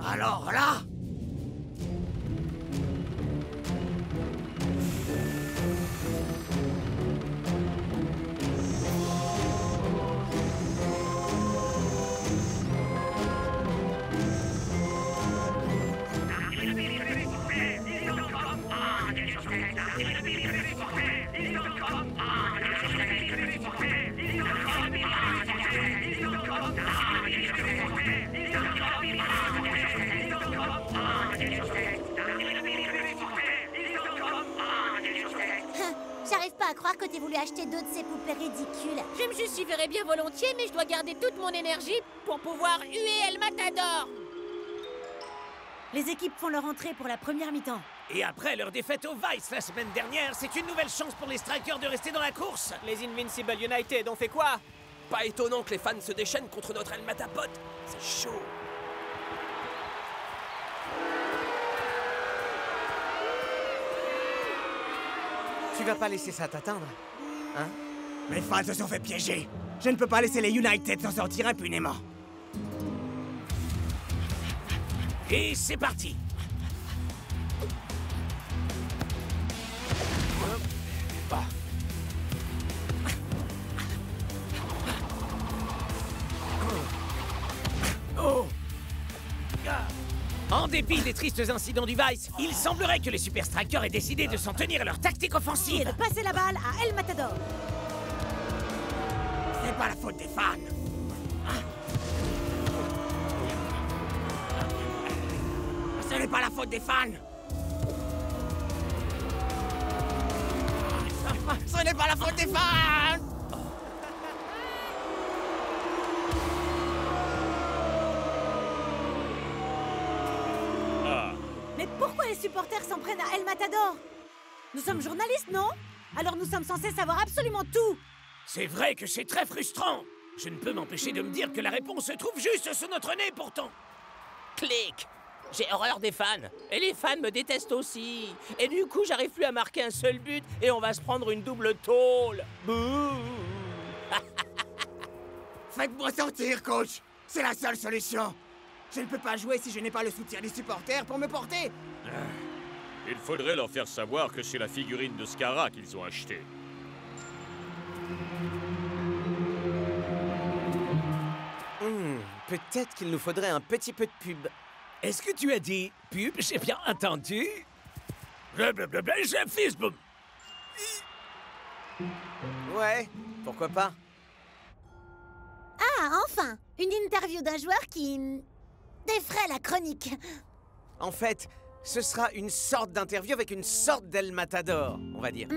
Speaker 8: alors là...
Speaker 12: J'arrive pas à croire que t'aies voulu acheter deux de ces poupées ridicules.
Speaker 2: Je me justifierais bien volontiers, mais je dois garder toute mon énergie pour pouvoir huer El Matador.
Speaker 15: Les équipes font leur entrée pour la première mi-temps.
Speaker 9: Et après leur défaite au Vice la semaine dernière, c'est une nouvelle chance pour les Strikers de rester dans la course.
Speaker 4: Les Invincible United ont fait quoi?
Speaker 1: Pas étonnant que les fans se déchaînent contre notre El Matapod. C'est chaud.
Speaker 13: Tu vas pas laisser ça t'atteindre, hein?
Speaker 8: Mes fans se sont fait piéger. Je ne peux pas laisser les United s'en sortir impunément.
Speaker 9: Et c'est parti. En dépit des tristes incidents du Vice, il semblerait que les Super Strikers aient décidé de s'en tenir à leur tactique offensive.
Speaker 15: Et de passer la balle à El Matador.
Speaker 8: C'est pas la faute des fans. Ce n'est pas la faute des fans. Ce n'est pas la faute des fans.
Speaker 15: Mais pourquoi les supporters s'en prennent à El Matador? Nous sommes journalistes, non? Alors nous sommes censés savoir absolument tout.
Speaker 9: C'est vrai que c'est très frustrant. Je ne peux m'empêcher de me dire que la réponse se trouve juste sous notre nez pourtant.
Speaker 11: Clic! J'ai horreur des fans. Et les fans me détestent aussi. Et du coup, j'arrive plus à marquer un seul but et on va se prendre une double tôle. Bouh!
Speaker 8: Faites-moi sortir, coach. C'est la seule solution. Je ne peux pas jouer si je n'ai pas le soutien des supporters pour me porter.
Speaker 7: Il faudrait leur faire savoir que c'est la figurine de Scara qu'ils ont achetée.
Speaker 13: Peut-être qu'il nous faudrait un petit peu de pub.
Speaker 9: Est-ce que tu as dit pub? J'ai bien entendu. Blablabla, j'ai fils.
Speaker 13: Ouais, pourquoi pas?
Speaker 12: Ah, enfin! Une interview d'un joueur qui... défraie la chronique.
Speaker 13: En fait, ce sera une sorte d'interview avec une sorte d'El Matador, on va dire.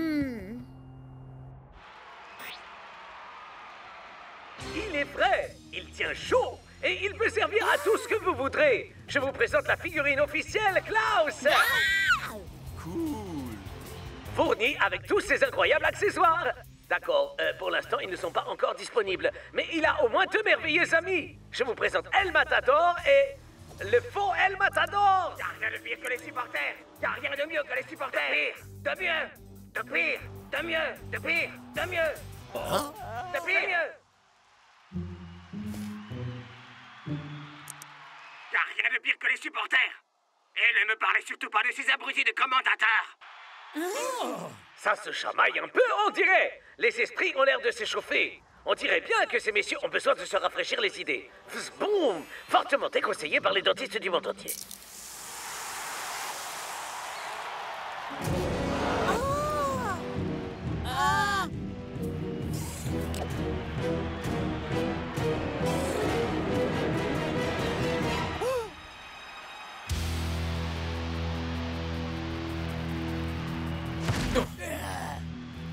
Speaker 1: Il est frais, il tient chaud, et il peut servir à tout ce que vous voudrez. Je vous présente la figurine officielle Klaus.
Speaker 10: Cool.
Speaker 1: Fournie avec tous ses incroyables accessoires. D'accord, pour l'instant, ils ne sont pas encore disponibles, mais il a au moins 2 merveilleux amis. Je vous présente El Matador et le faux El Matador.
Speaker 14: Y'a rien de pire que les supporters. Y'a rien de mieux que les supporters. De mieux, de pire, de mieux, de pire, de mieux. De pire, mieux. Y'a rien de pire que les supporters. Et ne me parlez surtout pas de ces abrutis de commentateurs.
Speaker 1: Ça se chamaille un peu, on dirait. Les esprits ont l'air de s'échauffer. On dirait bien que ces messieurs ont besoin de se rafraîchir les idées. Boum! Fortement déconseillé par les dentistes du monde entier.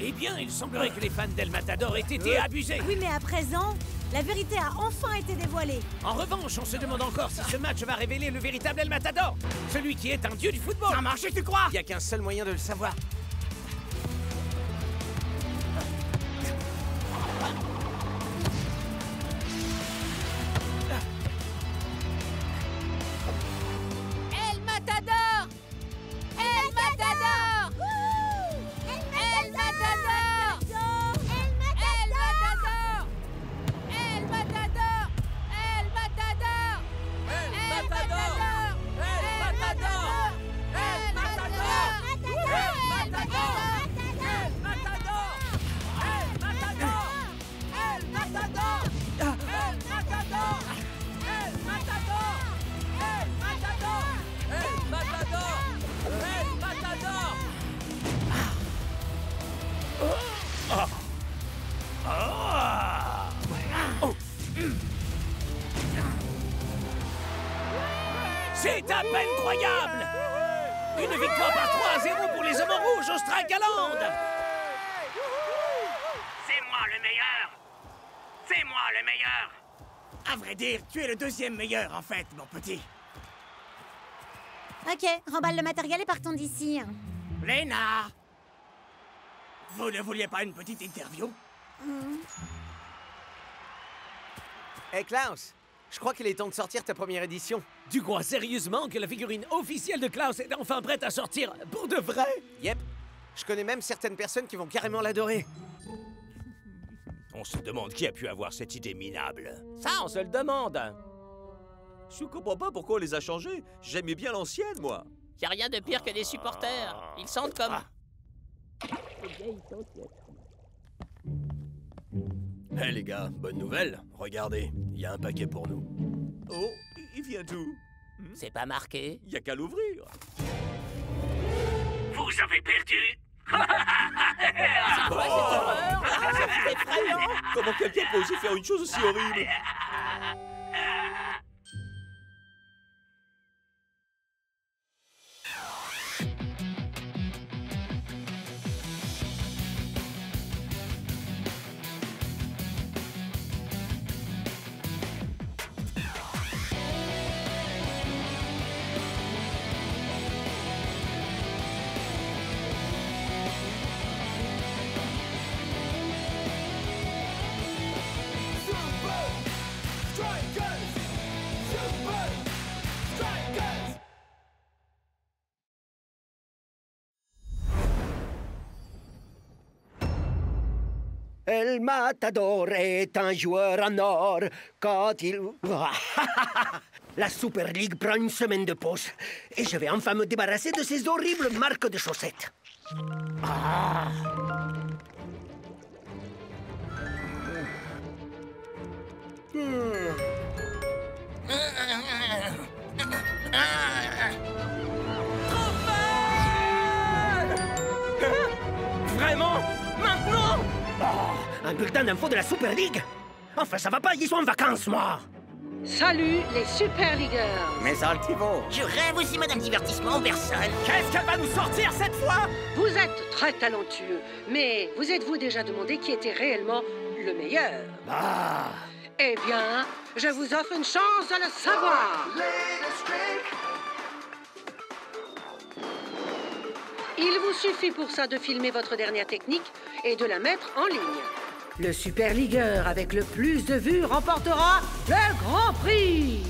Speaker 9: Eh bien, il semblerait que les fans d'El Matador aient été abusés.
Speaker 15: Oui, mais à présent, la vérité a enfin été dévoilée.
Speaker 9: En revanche, on se demande encore si ce match va révéler le véritable El Matador. Celui qui est un dieu du football.
Speaker 8: Ça a marché, tu crois?
Speaker 13: Il n'y a qu'un seul moyen de le savoir.
Speaker 2: El Matador! El Matador! El Matador! El Matador! El Matador! El Matador! El Matador! El Matador! El Matador! El Matador! El Matador! El Matador! El Matador! El Matador! El Matador! El Matador! El Matador! El Matador!
Speaker 9: C'est à peine croyable! Une victoire par 3-0 pour les hommes en rouge au Stragaland!
Speaker 14: C'est moi le meilleur. C'est moi le meilleur.
Speaker 8: À vrai dire, tu es le deuxième meilleur, en fait, mon petit.
Speaker 12: Ok, remballe le matériel et partons d'ici.
Speaker 8: Lena! Vous ne vouliez pas une petite interview?
Speaker 13: Hey Klaus, je crois qu'il est temps de sortir ta première édition.
Speaker 9: Tu crois sérieusement que la figurine officielle de Klaus est enfin prête à sortir pour de vrai?
Speaker 13: Yep. Je connais même certaines personnes qui vont carrément l'adorer.
Speaker 11: On se demande qui a pu avoir cette idée minable.
Speaker 3: Ça, on se le demande.
Speaker 10: Je comprends pas pourquoi on les a changés. J'aimais bien l'ancienne, moi.
Speaker 11: Y a rien de pire que les supporters. Ils sentent comme...
Speaker 16: Hé les gars, bonne nouvelle. Regardez, il y a un paquet pour nous.
Speaker 10: Oh, il vient d'où?
Speaker 11: C'est pas marqué.
Speaker 10: Y a qu'à l'ouvrir.
Speaker 14: Vous avez perdu.
Speaker 11: C'est quoi cette horreur? C'est effrayant.
Speaker 10: Comment quelqu'un peut oser faire une chose aussi horrible?
Speaker 17: El Matador est un joueur en or quand il... La Super League prend une semaine de pause. Et je vais enfin me débarrasser de ces horribles marques de chaussettes. Ah.
Speaker 9: Vraiment? Maintenant?
Speaker 17: Oh, un bulletin d'info de la Super League? Enfin, ça va pas, ils sont en vacances, moi.
Speaker 18: Salut, les Super Leagueurs.
Speaker 17: Mais Altivo.
Speaker 8: Je rêve aussi, Madame Divertissement en personne.
Speaker 9: Qu'est-ce qu'elle va nous sortir cette fois?
Speaker 18: Vous êtes très talentueux, mais vous êtes-vous déjà demandé qui était réellement le meilleur?
Speaker 17: Ah.
Speaker 18: Eh bien, je vous offre une chance de le savoir. Il vous suffit pour ça de filmer votre dernière technique et de la mettre en ligne. Le Super Leagueur avec le plus de vues remportera le Grand Prix.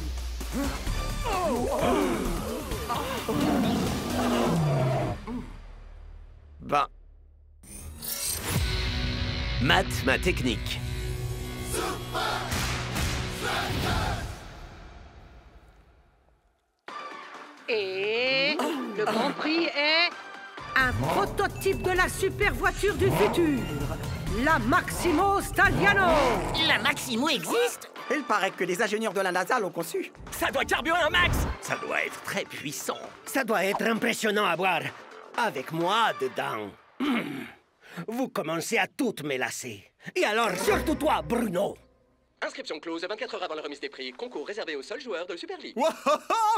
Speaker 13: Ben... Math, ma technique.
Speaker 18: Et le Grand Prix est un prototype de la super voiture du futur, la Maximo Stagliano.
Speaker 8: La Maximo existe?
Speaker 19: Il paraît que les ingénieurs de la NASA l'ont conçu.
Speaker 9: Ça doit carburer un max.
Speaker 17: Ça doit être très puissant. Ça doit être impressionnant à voir. Avec moi dedans. Vous commencez à toutes me lasser. Et alors, surtout toi, Bruno.
Speaker 20: Inscription close 24 heures avant la remise des prix. Concours réservé aux seuls joueurs de Super League.
Speaker 21: Wow,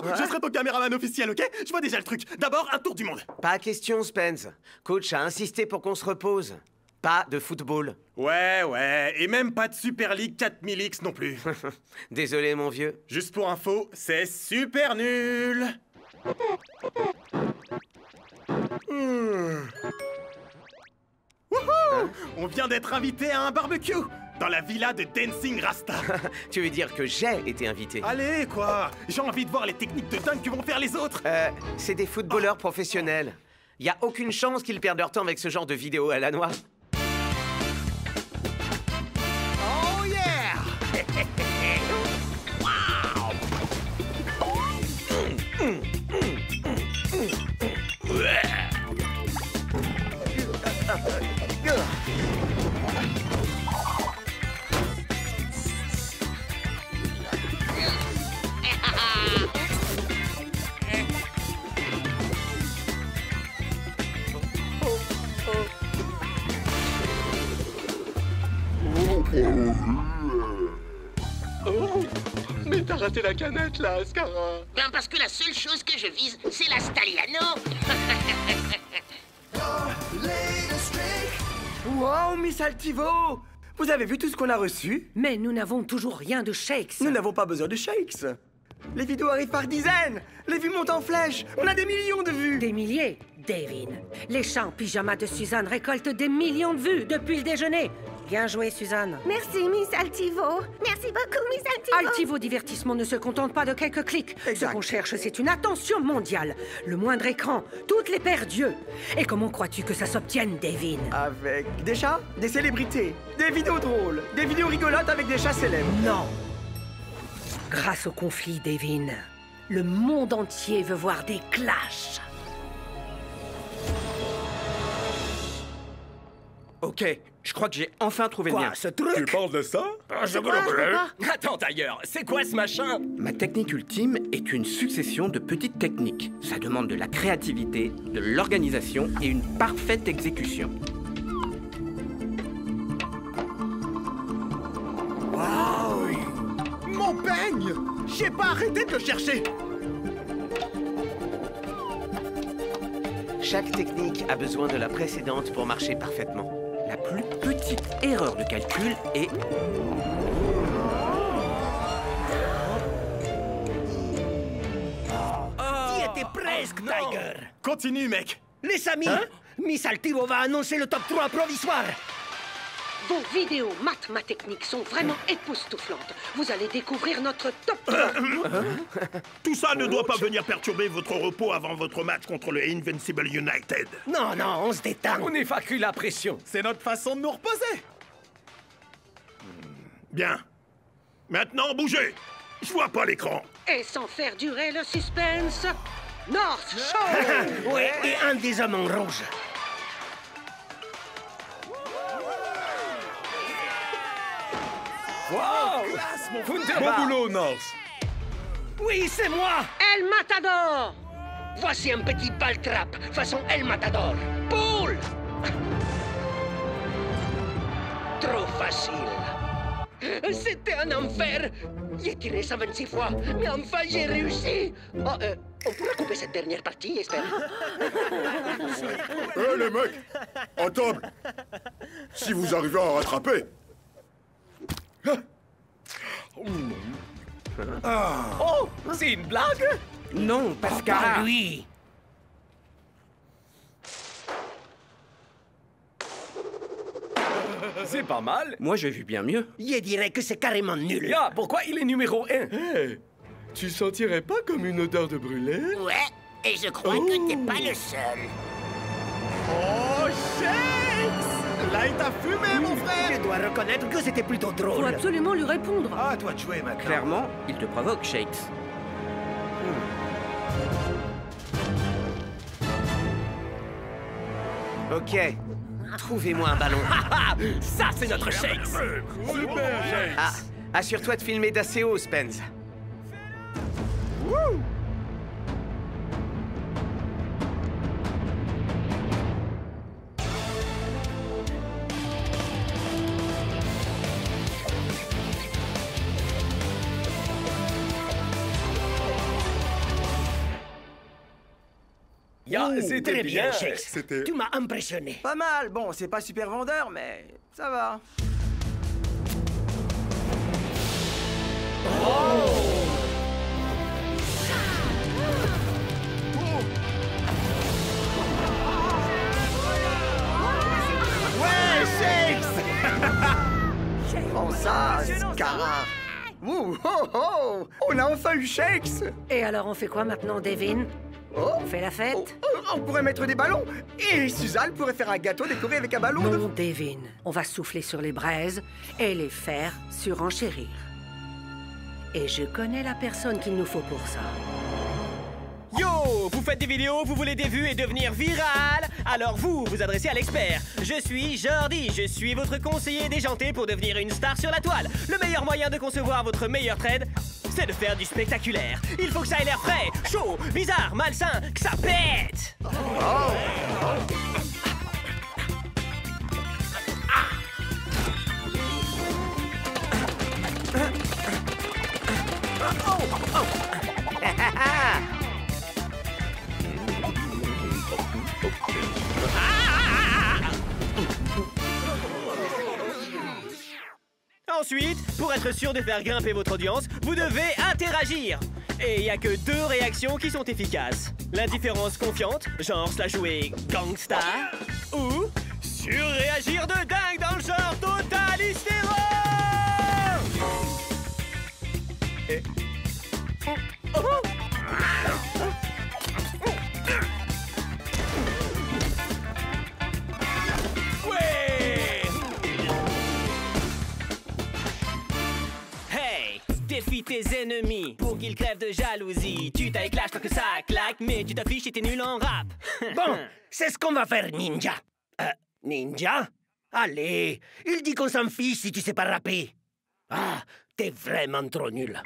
Speaker 21: je serai ton caméraman officiel, ok? Je vois déjà le truc. D'abord, un tour du monde.
Speaker 13: Pas question, Spence. Coach a insisté pour qu'on se repose. Pas de football.
Speaker 21: Ouais, et même pas de Super League 4000X non plus.
Speaker 13: Désolé, mon vieux.
Speaker 21: Juste pour info, c'est super nul. Wouhou! On vient d'être invité à un barbecue dans la villa de Dancing Rasta.
Speaker 13: Tu veux dire que j'ai été invité?
Speaker 21: Allez, quoi! J'ai envie de voir les techniques de dingue que vont faire les autres.
Speaker 13: C'est des footballeurs professionnels. Y a aucune chance qu'ils perdent leur temps avec ce genre de vidéo à la noix.
Speaker 21: Oh yeah!
Speaker 20: Oh, mais t'as raté la canette là, Ascara.
Speaker 8: Ben parce que la seule chose que je vise, c'est la Stagliano.
Speaker 19: Wow, Miss Altivo! Vous avez vu tout ce qu'on a reçu?
Speaker 18: Mais nous n'avons toujours rien de shakes.
Speaker 19: Nous n'avons pas besoin de shakes. Les vidéos arrivent par dizaines. Les vues montent en flèche. On a des millions de vues.
Speaker 18: Des milliers, Davin. Les chants pyjama de Suzanne récoltent des millions de vues depuis le déjeuner. Bien joué, Suzanne.
Speaker 12: Merci, Miss Altivo. Merci beaucoup, Miss Altivo.
Speaker 18: Altivo Divertissement ne se contente pas de quelques clics. Ce qu'on cherche, c'est une attention mondiale. Le moindre écran, toutes les paires d'yeux. Et comment crois-tu que ça s'obtienne, Davin?
Speaker 19: Avec des chats, des célébrités, des vidéos drôles, des vidéos rigolotes avec des chats célèbres.
Speaker 18: Non. Grâce au conflit, Davin, le monde entier veut voir des clashs.
Speaker 19: Ok, je crois que j'ai enfin trouvé
Speaker 17: Quoi,
Speaker 19: le mien.
Speaker 17: ce truc?
Speaker 21: Tu parles de ça?
Speaker 9: Attends d'ailleurs, c'est quoi ce machin?
Speaker 19: Ma technique ultime est une succession de petites techniques. Ça demande de la créativité, de l'organisation et une parfaite exécution.
Speaker 21: Wow! Mon peigne! J'ai pas arrêté de le chercher!
Speaker 13: Chaque technique a besoin de la précédente pour marcher parfaitement.
Speaker 19: La plus petite erreur de calcul est...
Speaker 17: T'y étais presque, Tiger.
Speaker 21: Continue, mec.
Speaker 17: Les amis, Miss Altivo va annoncer le top 3 provisoire.
Speaker 18: Vos vidéos ma technique sont vraiment époustouflantes. Vous allez découvrir notre top 3.
Speaker 21: Tout ça ne doit pas venir perturber votre repos avant votre match contre le Invincible United.
Speaker 17: Non, on se détend.
Speaker 9: On évacue la pression.
Speaker 21: C'est notre façon de nous reposer. Bien. Maintenant, bougez. Je vois pas l'écran.
Speaker 18: Et sans faire durer le suspense, North Shore.
Speaker 17: Ouais, et un des hommes en rouge.
Speaker 13: Wow!
Speaker 5: Bon boulot, North.
Speaker 17: Oui, c'est moi.
Speaker 18: El Matador.
Speaker 17: Voici un petit ball trap, façon El Matador. Poule. Trop facile. C'était un enfer. J'ai tiré 126 fois, mais enfin j'ai réussi. Oh, on pourra couper cette dernière partie, j'espère.
Speaker 22: Hé les mecs, en table. Si vous arrivez à rattraper.
Speaker 13: Oh, c'est une blague?
Speaker 19: Non, Pascal.
Speaker 17: Pas lui.
Speaker 13: C'est pas mal.
Speaker 19: Moi, j'ai vu bien mieux.
Speaker 17: Je dirais que c'est carrément nul.
Speaker 13: Yeah, pourquoi il est numéro 1?
Speaker 5: Hey, tu sentirais pas comme une odeur de brûlé?
Speaker 23: Ouais, et je crois que t'es pas le seul.
Speaker 13: Oh, Shakes! Là, il t'a fumé, mon frère!
Speaker 17: Je dois reconnaître que c'était plutôt drôle.
Speaker 18: Faut absolument lui répondre.
Speaker 13: Ah, toi de jouer maintenant.
Speaker 19: Clairement, il te provoque, Shakes.
Speaker 13: Ok. Trouvez-moi un ballon.
Speaker 9: Ça, c'est notre Shakes!
Speaker 5: Super, Shakes!
Speaker 13: Ah, assure-toi de filmer d'assez haut, Spence. Wouh!
Speaker 17: C'était
Speaker 13: Très bien,
Speaker 17: Shakes. Tu m'as impressionné.
Speaker 8: Pas mal. Bon, c'est pas super vendeur, mais ça va.
Speaker 13: Ouais, Shakes!
Speaker 8: Oh ça, Scara. Ouh, oh, oh. On a enfin eu Shakes.
Speaker 18: Et alors, on fait quoi maintenant, Devin?
Speaker 8: Oh.
Speaker 18: On fait la fête?
Speaker 8: On pourrait mettre des ballons. Et Suzanne pourrait faire un gâteau décoré avec un ballon
Speaker 18: Non, Devin. On va souffler sur les braises et les faire surenchérir. Et je connais la personne qu'il nous faut pour ça.
Speaker 4: Yo, vous faites des vidéos, vous voulez des vues et devenir viral? Alors vous adressez à l'expert. Je suis Jordi, je suis votre conseiller déjanté pour devenir une star sur la toile. Le meilleur moyen de concevoir votre meilleur trade, c'est de faire du spectaculaire. Il faut que ça ait l'air frais, chaud, bizarre, malsain, que ça pète. Ensuite, pour être sûr de faire grimper votre audience, vous devez interagir. Et il n'y a que 2 réactions qui sont efficaces. L'indifférence confiante, genre se la jouer gangsta, ou surréagir de dingue dans le genre total hystéro. Et... Défie tes ennemis pour qu'ils crèvent de jalousie. Tu t'éclates tant que ça claque, mais tu t'affiches et t'es nul en rap.
Speaker 17: Bon, c'est ce qu'on va faire, Ninja. Ninja? Allez, il dit qu'on s'en fiche si tu sais pas rapper. Ah, t'es vraiment trop nul.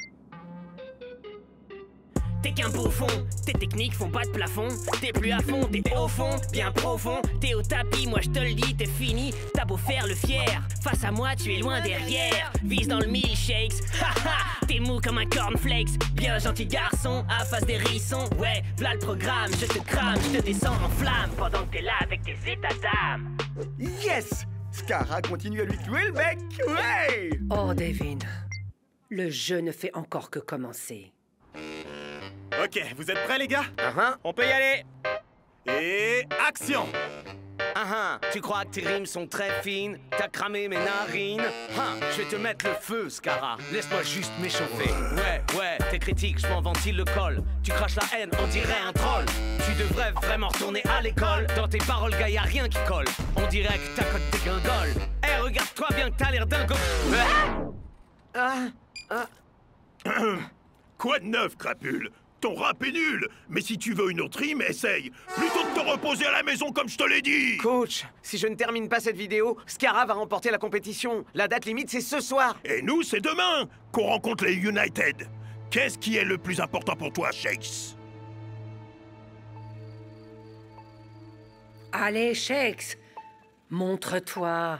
Speaker 4: T'es qu'un bouffon, tes techniques font pas de plafond. T'es plus à fond, t'es au fond, bien profond. T'es au tapis, moi je te le dis, t'es fini. T'as beau faire le fier, face à moi tu es loin derrière. Vise dans le milkshakes, haha. T'es mou comme un cornflakes. Bien gentil garçon, à face des hérissons. Ouais, v'là le programme, je te crame, je te descends en flamme pendant que t'es là avec tes états d'âme.
Speaker 8: Yes! Scara continue à lui clouer le bec. Ouais!
Speaker 18: Oh, Devin, le jeu ne fait encore que commencer.
Speaker 1: Ok, vous êtes prêts les gars?
Speaker 4: On peut y aller.
Speaker 1: Et action!
Speaker 13: Tu crois que tes rimes sont très fines? T'as cramé mes narines? Je vais te mettre le feu, Scara. Laisse-moi juste m'échauffer. Ouais, tes critiques, je m'en ventile le col. Tu craches la haine, on dirait un troll. Tu devrais vraiment retourner à l'école. Dans tes paroles, gars, y a rien qui colle. On dirait que t'as côté guingoles. Regarde-toi bien que t'as l'air dingo.
Speaker 21: Quoi de neuf, crapule? Ton rap est nul, mais si tu veux une autre rime, essaye. Plutôt de te reposer à la maison comme je te l'ai dit.
Speaker 1: Coach, si je ne termine pas cette vidéo, Scara va remporter la compétition. La date limite, c'est ce soir.
Speaker 21: Et nous, c'est demain qu'on rencontre les United. Qu'est-ce qui est le plus important pour toi, Shakes?
Speaker 18: Allez, Shakes, montre-toi.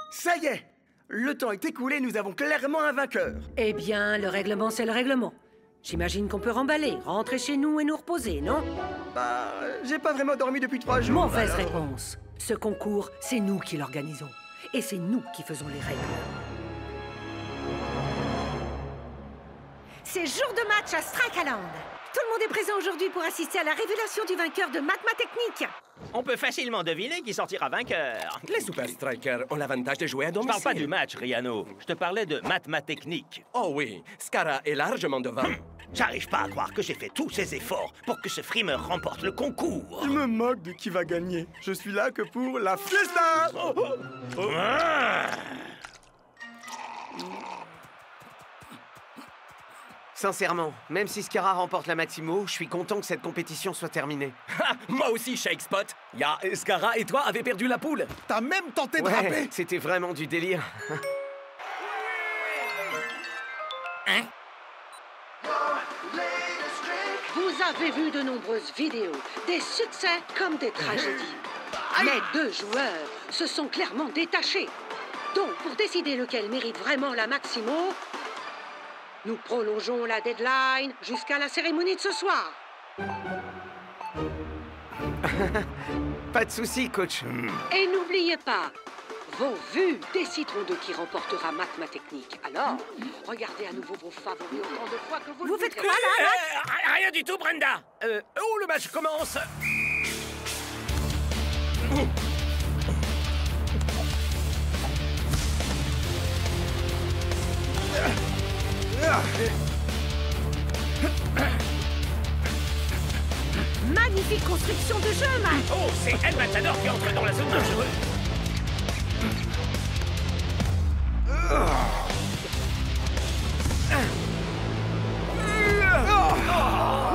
Speaker 8: Ça y est, le temps est écoulé, nous avons clairement un vainqueur.
Speaker 18: Eh bien, le règlement, c'est le règlement. J'imagine qu'on peut remballer, rentrer chez nous et nous reposer, non?
Speaker 8: Bah, j'ai pas vraiment dormi depuis 3 jours.
Speaker 18: Mauvaise réponse. Ce concours, c'est nous qui l'organisons. Et c'est nous qui faisons les règles. C'est jour de match à Strakaland. Tout le monde est présent aujourd'hui pour assister à la révélation du vainqueur de Mathématiques.
Speaker 11: On peut facilement deviner qui sortira vainqueur.
Speaker 16: Les Super Strikers ont l'avantage de jouer à
Speaker 11: Je
Speaker 16: domicile.
Speaker 11: parle pas du match, Riano. Je te parlais de Mathématiques.
Speaker 16: Oh oui, Scara est largement devant.
Speaker 11: J'arrive pas à croire que j'ai fait tous ces efforts pour que ce frimeur remporte le concours.
Speaker 8: Je me moque de qui va gagner. Je suis là que pour la fiesta.
Speaker 1: Sincèrement, même si Scara remporte la Maximo, je suis content que cette compétition soit terminée.
Speaker 16: Moi aussi, Shakespot. Scara et toi avez perdu la poule.
Speaker 8: T'as même tenté de
Speaker 1: Ouais,
Speaker 8: rapper.
Speaker 1: c'était vraiment du délire.
Speaker 18: Vous avez vu de nombreuses vidéos, des succès comme des tragédies. Mais 2 joueurs se sont clairement détachés. Donc, pour décider lequel mérite vraiment la Maximo, nous prolongeons la deadline jusqu'à la cérémonie de ce soir.
Speaker 1: Pas de souci, coach.
Speaker 18: Et n'oubliez pas, vos vues décideront de qui remportera Mathématiques. Alors, regardez à nouveau vos favoris autant de fois que vous le
Speaker 9: faites
Speaker 18: voudrez.
Speaker 9: quoi, là? Rien du tout, Brenda.
Speaker 16: Oh, le match commence.
Speaker 18: Magnifique construction de jeu, Matt.
Speaker 9: Oh, c'est El Matador qui entre dans la zone dangereuse.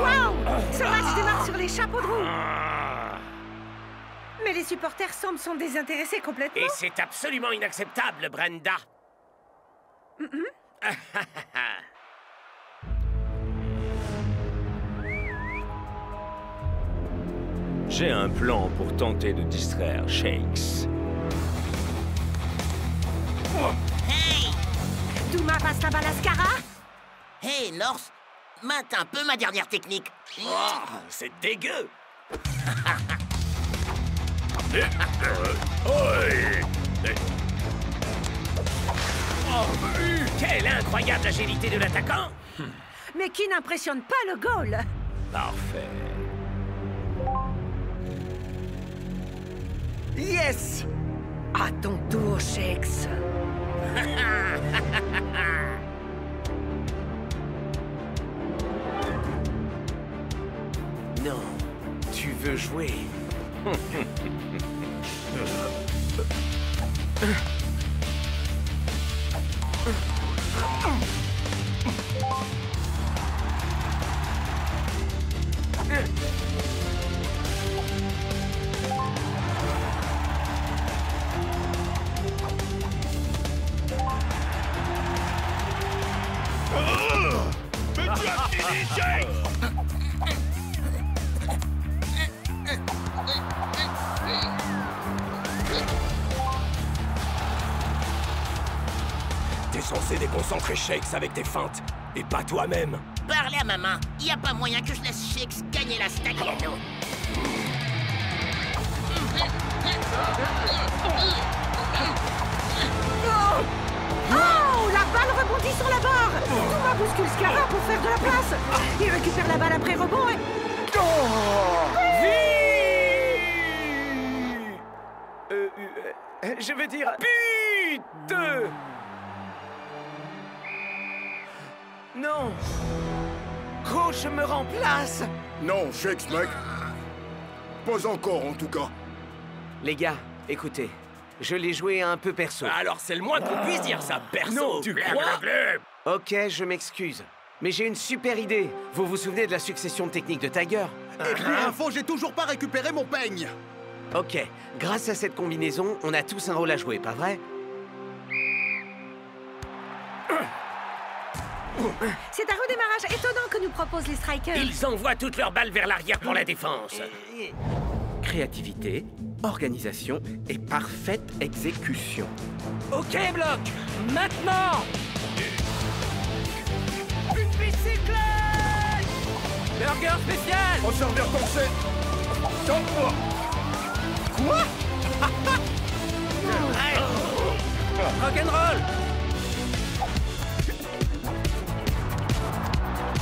Speaker 18: Waouh! Ce match démarre sur les chapeaux de roue. Mais les supporters semblent s'en désintéresser complètement.
Speaker 9: Et c'est absolument inacceptable, Brenda.
Speaker 3: J'ai un plan pour tenter de distraire Shakes.
Speaker 23: Hey!
Speaker 18: Douma passe la balle à Scara.
Speaker 23: Hey, North, mate un peu ma dernière technique.
Speaker 16: C'est dégueu.
Speaker 9: Quelle incroyable agilité de l'attaquant!
Speaker 18: Mais qui n'impressionne pas le goal.
Speaker 3: Parfait.
Speaker 8: Yes!
Speaker 18: À ton tour, Shakes.
Speaker 1: Non, tu veux jouer.
Speaker 21: Mais tu as fini, Shakes!
Speaker 16: T'es censé déconcentrer Shakes avec tes feintes, et pas toi-même.
Speaker 23: Parlez à maman. Y a pas moyen que je laisse Shakes gagner la Stagliano.
Speaker 18: Oh! La balle rebondit sur la barre. Douma bouscule Scara pour faire de la place. Il récupère la balle après rebond et...
Speaker 1: Je veux dire... But! Non! Coach me remplace!
Speaker 22: Non, Shakes, mec. Pas encore, en tout cas.
Speaker 1: Les gars, écoutez.
Speaker 13: Je l'ai joué un peu perso.
Speaker 1: Alors c'est le moins qu'on puisse dire ça, perso.
Speaker 13: Non, tu crois?
Speaker 1: Ok,
Speaker 13: je m'excuse. Mais j'ai une super idée. Vous vous souvenez de la succession technique de Tiger?
Speaker 6: Et pour info, j'ai toujours pas récupéré mon peigne.
Speaker 13: Ok, grâce à cette combinaison, on a tous un rôle à jouer, pas vrai?
Speaker 18: C'est un redémarrage étonnant que nous proposent les Strikers.
Speaker 11: Ils envoient toutes leurs balles vers l'arrière pour la défense.
Speaker 19: Créativité, organisation et parfaite exécution.
Speaker 11: Ok, Bloc, maintenant.
Speaker 8: Une bicyclette!
Speaker 11: Burger spécial!
Speaker 22: En serveur corsé! Tente-moi!
Speaker 11: Quoi? Rock'n'roll!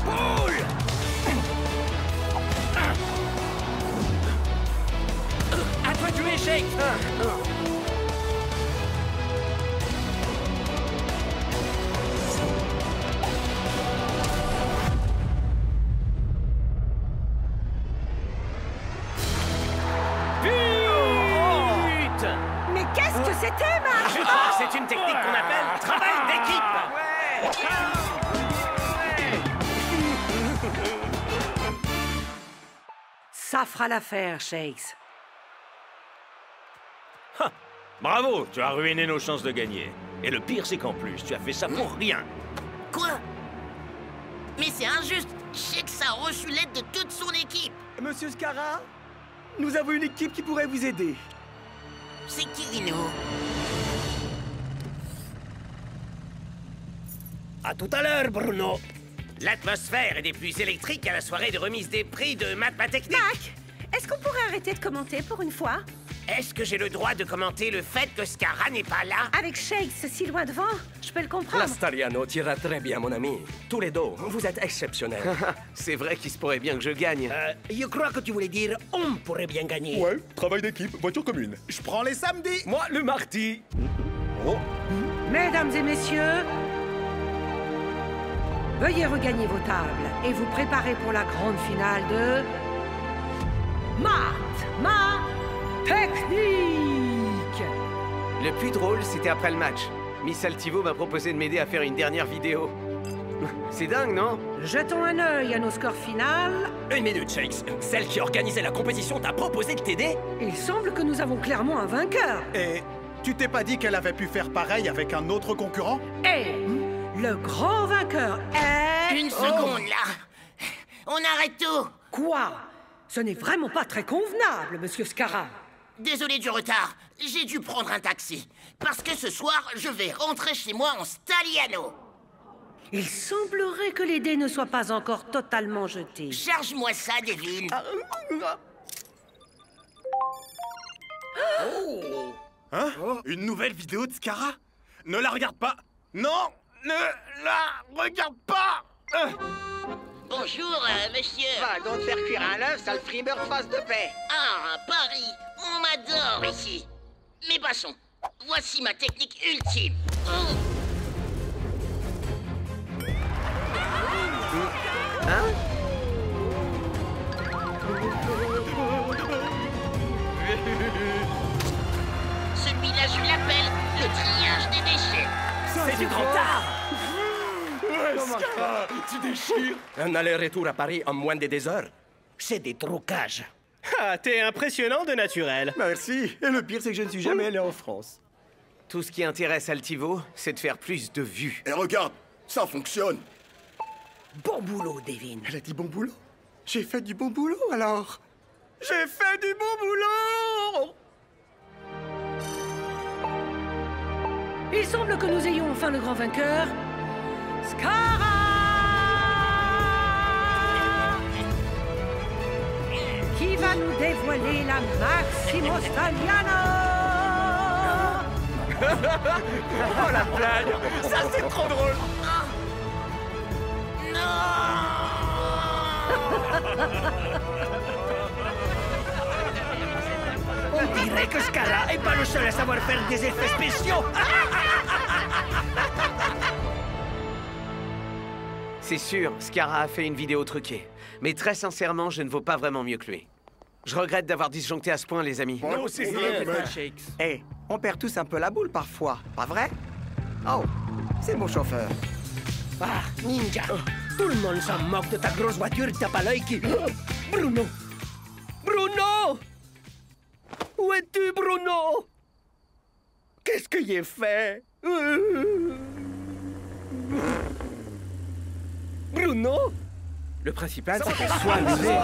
Speaker 11: Boule! À toi de jouer, Shake!
Speaker 18: Mais qu'est-ce que c'était, Marc?
Speaker 11: Je crois que c'est une technique qu'on appelle travail d'équipe.
Speaker 18: Ça fera l'affaire, Shakes.
Speaker 3: Bravo, tu as ruiné nos chances de gagner. Et le pire, c'est qu'en plus, tu as fait ça pour rien.
Speaker 23: Quoi? Mais c'est injuste. Shakes a reçu l'aide de toute son équipe.
Speaker 8: Monsieur Scara, nous avons une équipe qui pourrait vous aider.
Speaker 23: C'est qui, Dino?
Speaker 17: À tout à l'heure, Bruno.
Speaker 11: L'atmosphère est des plus électriques à la soirée de remise des prix de Mathématiques.
Speaker 18: Mac, est-ce qu'on pourrait arrêter de commenter pour une fois?
Speaker 11: Est-ce que j'ai le droit de commenter le fait que Scara n'est pas là?
Speaker 18: Avec Shakes si loin devant, je peux le comprendre.
Speaker 6: L'Astariano tira très bien, mon ami. Tous les deux, vous êtes exceptionnels.
Speaker 13: C'est vrai qu'il se pourrait bien que je gagne.
Speaker 17: Je crois que tu voulais dire on pourrait bien gagner.
Speaker 22: Ouais, travail d'équipe, voiture commune.
Speaker 6: Je prends les samedis.
Speaker 8: Moi, le mardi.
Speaker 6: Oh.
Speaker 18: Mesdames et messieurs, veuillez regagner vos tables et vous préparer pour la grande finale de... Technique!
Speaker 13: Le plus drôle, c'était après le match. Miss Altivo m'a proposé de m'aider à faire une dernière vidéo. C'est dingue, non?
Speaker 18: Jetons un œil à nos scores finales.
Speaker 1: Une minute, Shakes. Celle qui organisait la compétition t'a proposé de t'aider?
Speaker 18: Il semble que nous avons clairement un vainqueur.
Speaker 6: Et tu t'es pas dit qu'elle avait pu faire pareil avec un autre concurrent?
Speaker 18: Et le grand vainqueur est...
Speaker 23: Une seconde, là. On arrête tout.
Speaker 18: Quoi? Ce n'est vraiment pas très convenable, monsieur Scara.
Speaker 23: Désolé du retard. J'ai dû prendre un taxi. Parce que ce soir, je vais rentrer chez moi en Staliano.
Speaker 18: Il semblerait que les dés ne soient pas encore totalement jetés.
Speaker 23: Charge-moi ça, Devin.
Speaker 6: Oh. Hein? Une nouvelle vidéo de Scara? Ne la regarde pas. Non, ne la regarde pas.
Speaker 23: Bonjour, monsieur.
Speaker 8: Va donc faire cuire un œuf, sale frimeur de face de paix.
Speaker 23: Ah, Paris, on m'adore ici. Mais passons. Voici ma technique ultime. Oh.
Speaker 13: Hein?
Speaker 23: Celui-là, je l'appelle le triage des déchets.
Speaker 1: C'est du grand art.
Speaker 6: Ouais, Scara, tu déchires. Un aller-retour à Paris en moins de 2 heures.
Speaker 17: C'est des trucages.
Speaker 7: Ah, t'es impressionnant de naturel.
Speaker 8: Merci. Et le pire, c'est que je ne suis jamais allé en France.
Speaker 13: Tout ce qui intéresse Altivo, c'est de faire plus de vues.
Speaker 22: Et regarde, ça fonctionne.
Speaker 17: Bon boulot, Devin.
Speaker 8: Elle a dit bon boulot? J'ai fait du bon boulot, alors. J'ai fait du bon boulot!
Speaker 18: Il semble que nous ayons enfin le grand vainqueur, Scara! Qui va nous dévoiler la Maximo Staliano?
Speaker 1: Oh la blague! Ça c'est trop drôle!
Speaker 17: On dirait que Scara est pas le seul à savoir faire des effets spéciaux.
Speaker 13: C'est sûr, Scara a fait une vidéo truquée. Mais très sincèrement, je ne vaux pas vraiment mieux que lui. Je regrette d'avoir disjoncté à ce point, les amis.
Speaker 8: Non, c'est bien,
Speaker 2: Shakes. Hey, on perd tous un peu la boule parfois, pas vrai? Oh, c'est mon chauffeur.
Speaker 17: Ah, Ninja, tout le monde s'en moque de ta grosse voiture, t'as pas l'œil qui... Bruno! Bruno! Où es-tu, Bruno? Qu'est-ce que j'ai fait? Bruno?
Speaker 19: Le principal, c'est qu'elle soit amusée.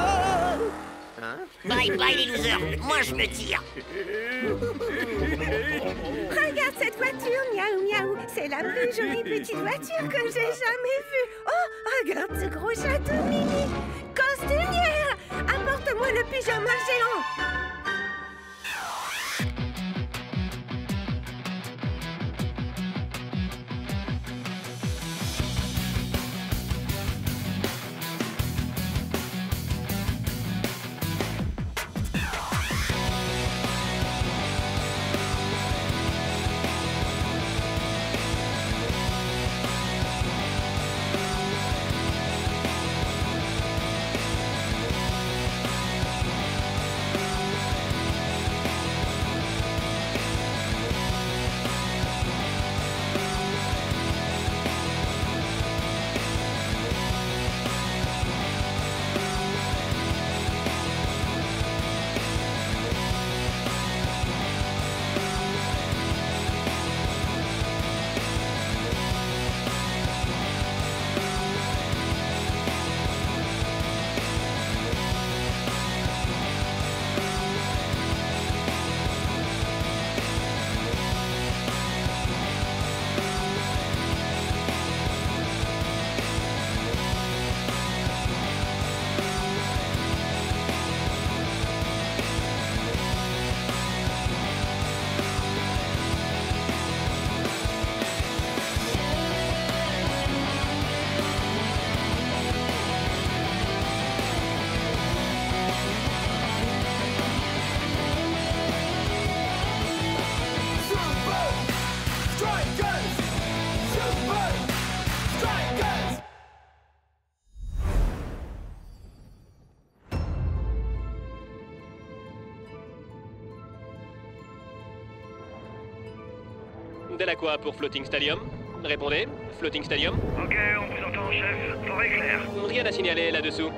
Speaker 23: Hein? Bye bye les losers, moi je me tire.
Speaker 14: Regarde cette voiture, miaou miaou. C'est la plus jolie petite voiture que j'ai jamais vue. Oh, regarde ce gros château mini. Costumière, apporte-moi le pyjama géant.
Speaker 20: Delacroix pour Floating Stadium. Répondez, Floating Stadium.
Speaker 15: Ok, on vous entend, chef. Forêt claire.
Speaker 20: Rien à signaler là-dessous.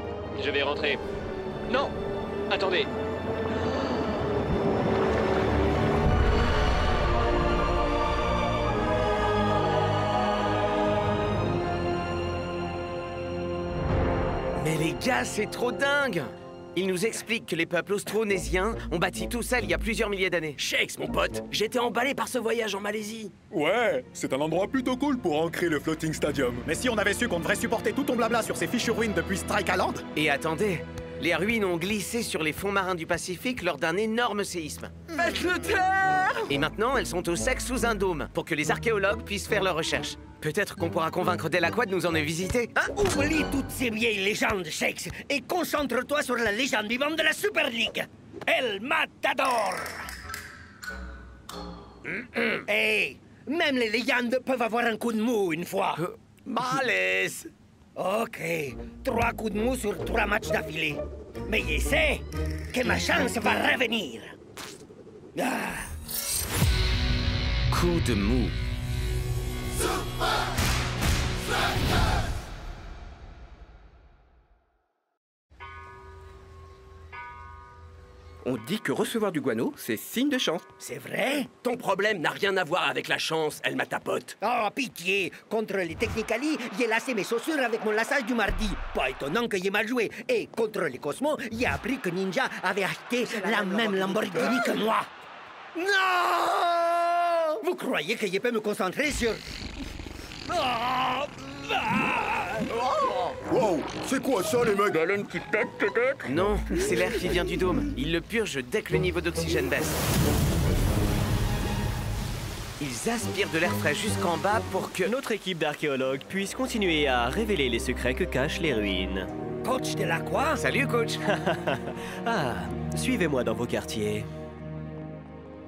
Speaker 20: Je vais rentrer. Non! Attendez.
Speaker 13: Mais les gars, c'est trop dingue! Il nous explique que les peuples austronésiens ont bâti tout ça il y a plusieurs milliers d'années.
Speaker 1: Shakes, mon pote, j'étais emballé par ce voyage en Malaisie.
Speaker 24: Ouais, c'est un endroit plutôt cool pour ancrer le Floating Stadium.
Speaker 6: Mais si on avait su qu'on devrait supporter tout ton blabla sur ces fichues ruines depuis Strike Island.
Speaker 13: Et attendez, les ruines ont glissé sur les fonds marins du Pacifique lors d'un énorme séisme.
Speaker 8: Faites-le taire!
Speaker 13: Et maintenant, elles sont au sec sous un dôme pour que les archéologues puissent faire leurs recherches. Peut-être qu'on pourra convaincre Delacroix de nous emmener visiter.
Speaker 17: Hein? Oublie toutes ces vieilles légendes, Shakes, et concentre-toi sur la légende vivante de la Super League. El Matador! Hey, même les légendes peuvent avoir un coup de mou une fois.
Speaker 1: Malaise!
Speaker 17: Ok, 3 coups de mou sur 3 matchs d'affilée. Mais je sais que ma chance va revenir. Ah.
Speaker 13: Coup de mou.
Speaker 19: On dit que recevoir du guano, c'est signe de chance.
Speaker 17: C'est vrai?
Speaker 1: Ton problème n'a rien à voir avec la chance, elle m'a tapote.
Speaker 17: Oh, pitié! Contre les Technicali, j'ai lassé mes chaussures avec mon lassage du mardi. Pas étonnant que j'ai mal joué. Et contre les Cosmos, j'ai appris que Ninja avait acheté la même Lamborghini que moi. Non! Vous croyez que je peux me concentrer sur...
Speaker 22: Wow, c'est quoi ça, les mecs?
Speaker 19: Elle a une petite tête, peut-être?
Speaker 13: Non, c'est l'air qui vient du dôme. Il le purge dès que le niveau d'oxygène baisse. Ils aspirent de l'air frais jusqu'en bas pour que...
Speaker 7: Notre équipe d'archéologues puisse continuer à révéler les secrets que cachent les ruines.
Speaker 17: Coach Delacroix?
Speaker 13: Salut, coach!
Speaker 7: Ah, suivez-moi dans vos quartiers.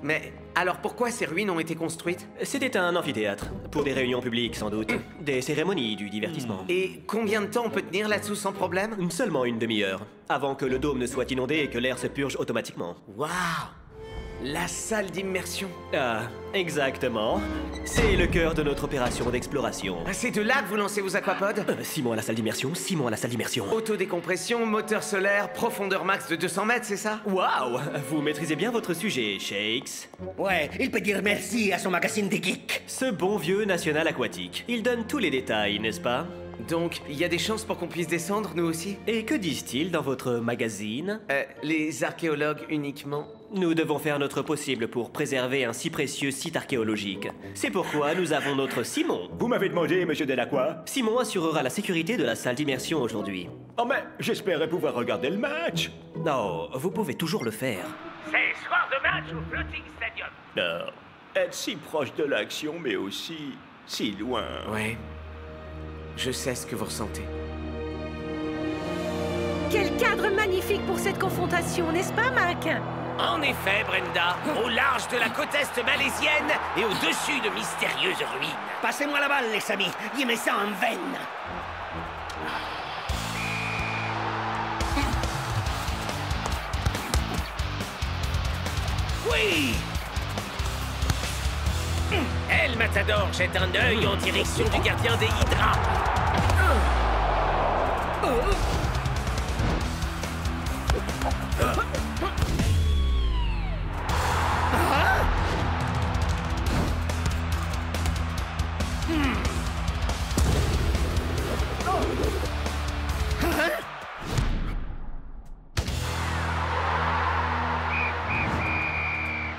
Speaker 13: Mais Alors pourquoi ces ruines ont été construites?
Speaker 7: C'était un amphithéâtre. Pour des réunions publiques, sans doute. Des cérémonies, du divertissement.
Speaker 13: Et combien de temps on peut tenir là-dessous sans problème?
Speaker 7: Seulement une demi-heure. Avant que le dôme ne soit inondé et que l'air se purge automatiquement.
Speaker 13: Waouh! La salle d'immersion.
Speaker 7: Ah, exactement. C'est le cœur de notre opération d'exploration.
Speaker 13: Ah, c'est de là que vous lancez vos aquapods?
Speaker 7: Simon à la salle d'immersion, Simon à la salle d'immersion.
Speaker 13: Autodécompression, moteur solaire, profondeur max de 200 mètres, c'est ça?
Speaker 7: Waouh! Vous maîtrisez bien votre sujet, Shakes.
Speaker 17: Ouais, il peut dire merci à son magazine des geeks.
Speaker 7: Ce bon vieux National Aquatique. Il donne tous les détails, n'est-ce pas?
Speaker 13: Donc, il y a des chances pour qu'on puisse descendre, nous aussi?
Speaker 7: Et que disent-ils dans votre magazine?
Speaker 13: Les archéologues uniquement.
Speaker 7: Nous devons faire notre possible pour préserver un si précieux site archéologique. C'est pourquoi nous avons notre Simon.
Speaker 3: Vous m'avez demandé, monsieur Delacroix?
Speaker 7: Simon assurera la sécurité de la salle d'immersion aujourd'hui.
Speaker 3: Oh mais, j'espérais pouvoir regarder le match.
Speaker 7: Non, vous pouvez toujours le faire.
Speaker 11: C'est soir de match au Floating Stadium.
Speaker 3: Non, être si proche de l'action, mais aussi si loin.
Speaker 13: Ouais. Je sais ce que vous ressentez.
Speaker 14: Quel cadre magnifique pour cette confrontation, n'est-ce pas, Mac?
Speaker 11: En effet, Brenda, au large de la côte est malaisienne et au-dessus de mystérieuses ruines.
Speaker 17: Passez-moi la balle, les amis. Il met ça en veine.
Speaker 11: Oui! El Matador jette un œil en direction du gardien des Hydras.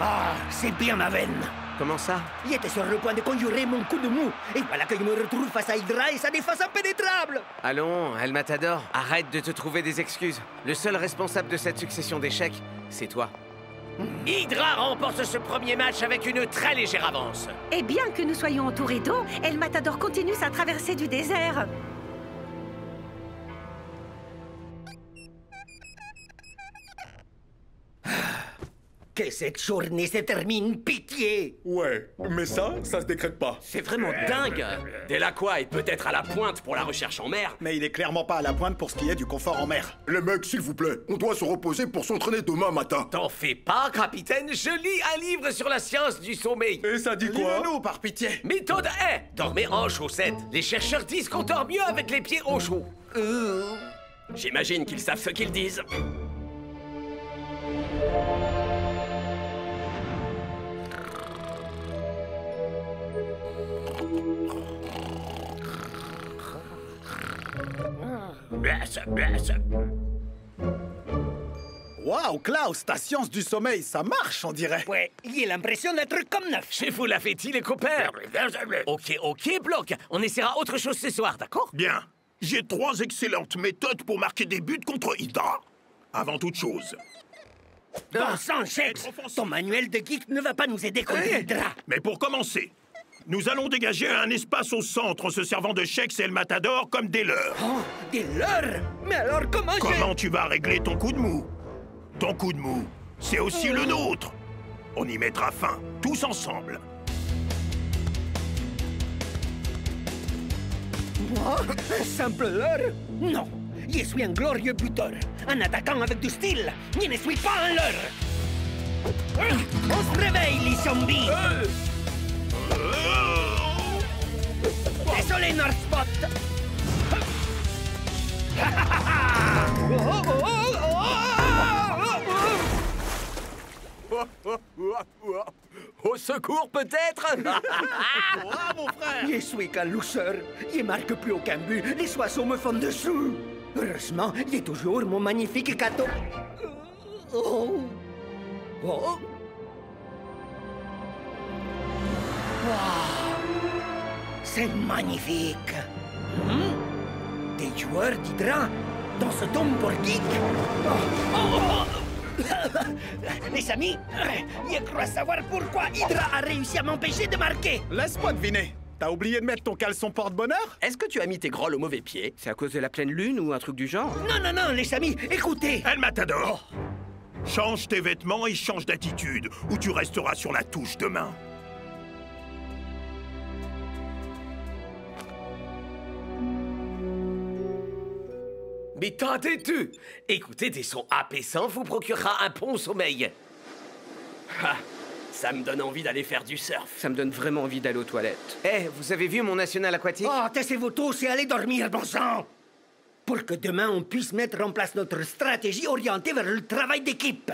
Speaker 17: Ah, c'est bien ma veine.
Speaker 13: Comment ça?
Speaker 17: Il était sur le point de conjurer mon coup de mou. Et voilà que je me retrouve face à Hydra et sa défense impénétrable.
Speaker 13: Allons, El Matador, arrête de te trouver des excuses. Le seul responsable de cette succession d'échecs, c'est toi.
Speaker 11: Hydra remporte ce premier match avec une très légère avance.
Speaker 14: Et bien que nous soyons entourés d'eau, El Matador continue sa traversée du désert.
Speaker 17: Que cette journée se termine, pitié!
Speaker 24: Ouais, mais ça se décrète pas.
Speaker 1: C'est vraiment dingue! Delacroix est peut-être à la pointe pour la recherche en mer.
Speaker 6: Mais il est clairement pas à la pointe pour ce qui est du confort en mer.
Speaker 22: Les mecs, s'il vous plaît, on doit se reposer pour s'entraîner demain matin.
Speaker 1: T'en fais pas, capitaine, je lis un livre sur la science du sommeil.
Speaker 24: Et ça dit quoi?
Speaker 6: Lis-le-nous, par pitié.
Speaker 1: Méthode 1, dormez en chaussettes. Les chercheurs disent qu'on dort mieux avec les pieds au chaud. J'imagine qu'ils savent ce qu'ils disent.
Speaker 6: Waouh, Klaus, ta science du sommeil, ça marche, on dirait.
Speaker 17: Ouais, j'ai l'impression d'être comme neuf.
Speaker 1: Chez vous l'avez dit, les copains. Ok, Bloc. On essaiera autre chose ce soir, d'accord?
Speaker 21: Bien. J'ai 3 excellentes méthodes pour marquer des buts contre Hydra. Avant toute chose.
Speaker 17: Bon sang, Shex, ton manuel de geek ne va pas nous aider contre Hydra.
Speaker 21: Mais pour commencer, nous allons dégager un espace au centre en se servant de Shex et El Matador comme des leurs.
Speaker 17: Oh, des leurs? Mais alors
Speaker 21: Comment tu vas régler ton coup de mou? Ton coup de mou, c'est aussi le nôtre. On y mettra fin, tous ensemble.
Speaker 17: Moi, un simple leurre? Non, je suis un glorieux buteur, un attaquant avec du style. Je ne suis pas un leurre. On se réveille, les zombies. Désolé, Northspot.
Speaker 1: Au secours, peut-être?
Speaker 6: Mon frère!
Speaker 17: Je suis qu'un loser. Je marque plus aucun but. Les oiseaux me font dessous. Heureusement, j'ai toujours mon magnifique cadeau. Oh. Oh. Wow. C'est magnifique. Des joueurs d'Hydra dans ce dôme pour geek. Les amis, je crois savoir pourquoi Hydra a réussi à m'empêcher de marquer.
Speaker 6: Laisse-moi deviner. T'as oublié de mettre ton caleçon porte-bonheur?
Speaker 1: Est-ce que tu as mis tes grolles au mauvais pied?
Speaker 13: C'est à cause de la pleine lune ou un truc du genre?
Speaker 17: Non, les amis, écoutez.
Speaker 21: El Matador, Change tes vêtements et change d'attitude, ou tu resteras sur la touche demain.
Speaker 1: Mais tentez-tu! Écouter des sons apaisants vous procurera un bon sommeil.
Speaker 16: Ah, ça me donne envie d'aller faire du surf.
Speaker 19: Ça me donne vraiment envie d'aller aux toilettes.
Speaker 1: Eh, vous avez vu mon national aquatique?
Speaker 17: Oh, taisez-vous tous et allez dormir, bon sang! Pour que demain on puisse mettre en place notre stratégie orientée vers le travail d'équipe.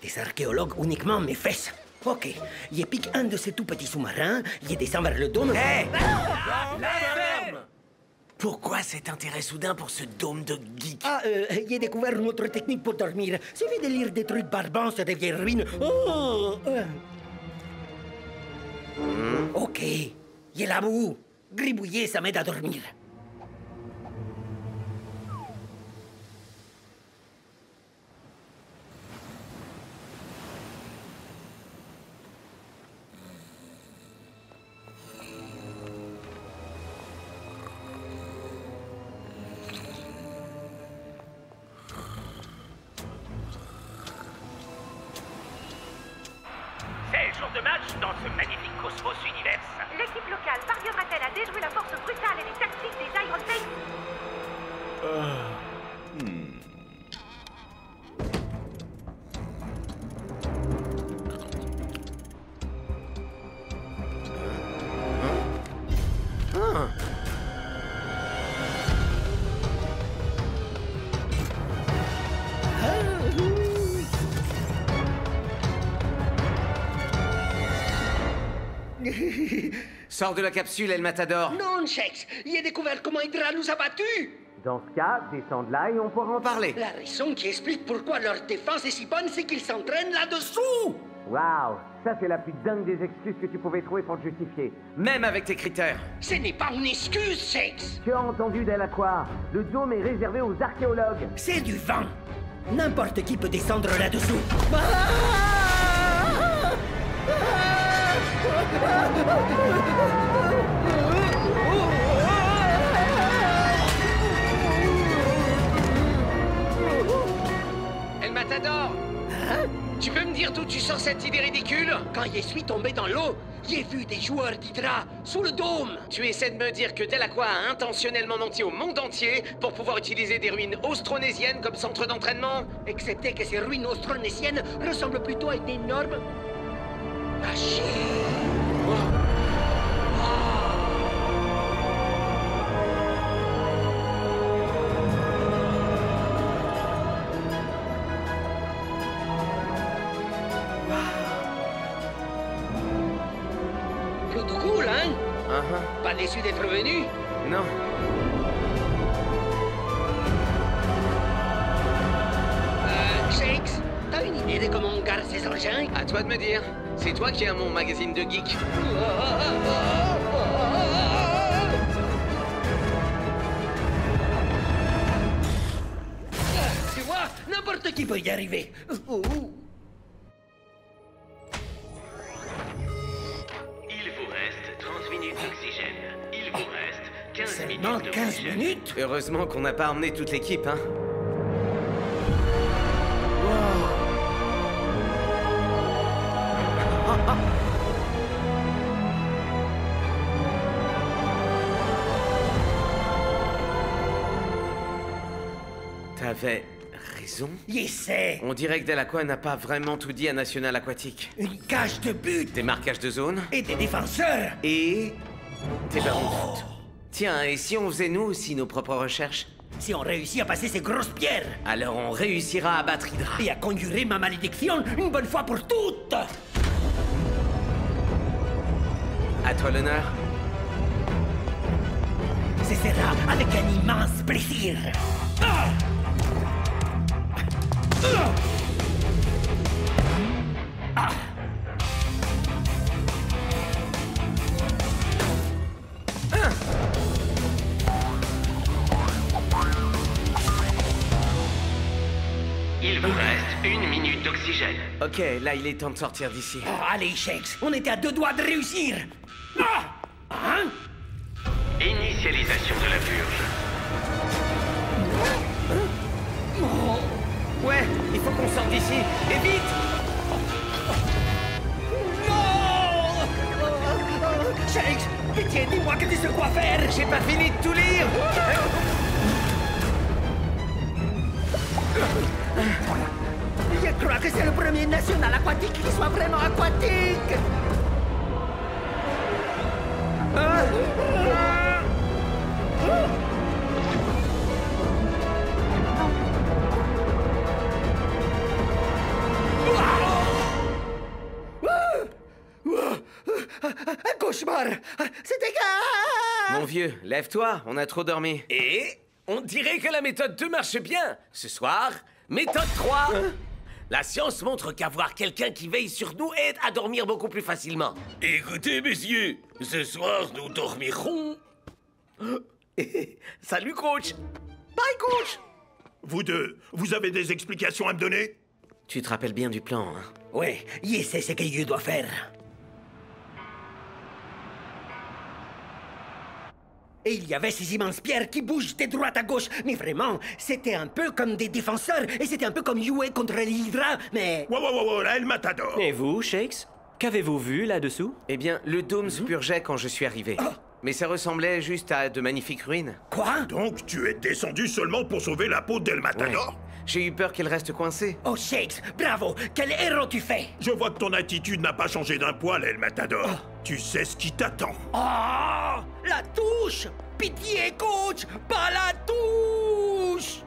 Speaker 17: Des archéologues uniquement mes fesses. Ok, il pique un de ces tout petits sous-marins, il descend vers le dôme.
Speaker 1: Hé! La ferme! Pourquoi cet intérêt soudain pour ce dôme de geek?
Speaker 17: Ah, j'ai découvert une autre technique pour dormir. Suffit de lire des trucs barbants sur des vieilles ruines. Oh! Ok, j'ai la boue. Gribouiller, ça m'aide à dormir.
Speaker 4: De match dans ce magnifique Cosmos Universe.
Speaker 14: L'équipe locale parviendra-t-elle à déjouer la force brutale et les tactiques des Iron Face?
Speaker 1: Sors de la capsule, El Matador.
Speaker 17: Non, Shex, j'ai découvert comment Hydra nous a battus.
Speaker 1: Dans ce cas, descends de là et on pourra en parler.
Speaker 17: La raison qui explique pourquoi leur défense est si bonne, c'est qu'ils s'entraînent là-dessous.
Speaker 1: Waouh, ça c'est la plus dingue des excuses que tu pouvais trouver pour te justifier. Même avec tes critères.
Speaker 17: Ce n'est pas une excuse, Shex.
Speaker 1: Tu as entendu, Delacroix. Le dôme est réservé aux archéologues.
Speaker 17: C'est du vent. N'importe qui peut descendre là-dessous.
Speaker 13: El Matador!
Speaker 17: Hein?
Speaker 13: Tu peux me dire d'où tu sors cette idée ridicule?
Speaker 17: Quand je suis tombé dans l'eau, j'ai vu des joueurs d'Hydra sous le dôme.
Speaker 13: Tu essaies de me dire que Delacroix a intentionnellement menti au monde entier pour pouvoir utiliser des ruines austronésiennes comme centre d'entraînement?
Speaker 17: Excepté que ces ruines austronésiennes ressemblent plutôt à une énorme machine. Plutôt cool, hein? Pas déçu d'être venu?
Speaker 1: Non.
Speaker 17: Shakes, t'as une idée de comment on garde ces engins?
Speaker 13: À toi de me dire. C'est toi qui as mon magazine de geek.
Speaker 17: Tu vois, n'importe qui peut y arriver.
Speaker 4: Il vous reste 30 minutes d'oxygène. Il vous reste 15 minutes
Speaker 17: Seulement
Speaker 4: d'oxygène.
Speaker 17: 15 minutes?
Speaker 1: Heureusement qu'on n'a pas emmené toute l'équipe, hein. T'avais raison.
Speaker 17: J'essaie.
Speaker 1: On dirait que Delacroix n'a pas vraiment tout dit à National Aquatique.
Speaker 17: Une cage de but.
Speaker 1: Des marquages de zone.
Speaker 17: Et des défenseurs.
Speaker 1: Et des ballons de foot. Tiens, et si on faisait nous aussi nos propres recherches?
Speaker 17: Si on réussit à passer ces grosses pierres.
Speaker 1: Alors on réussira à battre Hydra.
Speaker 17: Et à conjurer ma malédiction une bonne fois pour toutes.
Speaker 1: À toi l'honneur.
Speaker 17: Ce sera avec un immense plaisir.
Speaker 4: Il vous reste 1 minute d'oxygène.
Speaker 1: Ok, là il est temps de sortir d'ici.
Speaker 17: Allez, Shakes, on était à 2 doigts de réussir. Hein?
Speaker 4: Initiez Initialisation de la purge.
Speaker 13: Ouais, il faut qu'on sorte d'ici. Et vite!
Speaker 17: Shakes, pitié, dis-moi que tu sais quoi faire.
Speaker 13: J'ai pas fini de tout lire.
Speaker 17: Je crois que c'est le premier national aquatique qui soit vraiment aquatique. Un cauchemar. C'était gars.
Speaker 13: Mon vieux, lève-toi, on a trop dormi.
Speaker 1: Et on dirait que la méthode 2 marche bien. Ce soir, méthode 3. La science montre qu'avoir quelqu'un qui veille sur nous aide à dormir beaucoup plus facilement.
Speaker 21: Écoutez, messieurs, ce soir, nous dormirons.
Speaker 1: Salut, coach. Bye, coach.
Speaker 21: Vous deux, vous avez des explications à me donner?
Speaker 13: Tu te rappelles bien du plan, hein?
Speaker 17: Ouais, il sait ce qu'il doit faire. Et il y avait ces immenses pierres qui bougent de droite à gauche. Mais vraiment, c'était un peu comme des défenseurs. Et c'était un peu comme jouer contre l'Hydra, mais...
Speaker 21: Wow, là, El Matador.
Speaker 7: Et vous, Shakes? Qu'avez-vous vu là-dessous?
Speaker 13: Eh bien, le dôme se purgeait quand je suis arrivé. Mais ça ressemblait juste à de magnifiques ruines.
Speaker 17: Quoi?
Speaker 21: Donc, tu es descendu seulement pour sauver la peau d'El Matador?
Speaker 13: Ouais. J'ai eu peur qu'elle reste coincée.
Speaker 17: Oh, Shakes, bravo! Quel héros tu fais!
Speaker 21: Je vois que ton attitude n'a pas changé d'un poil, El Matador. Tu sais ce qui t'attend.
Speaker 17: Oh! La touche! Pitié, coach! Pas la touche!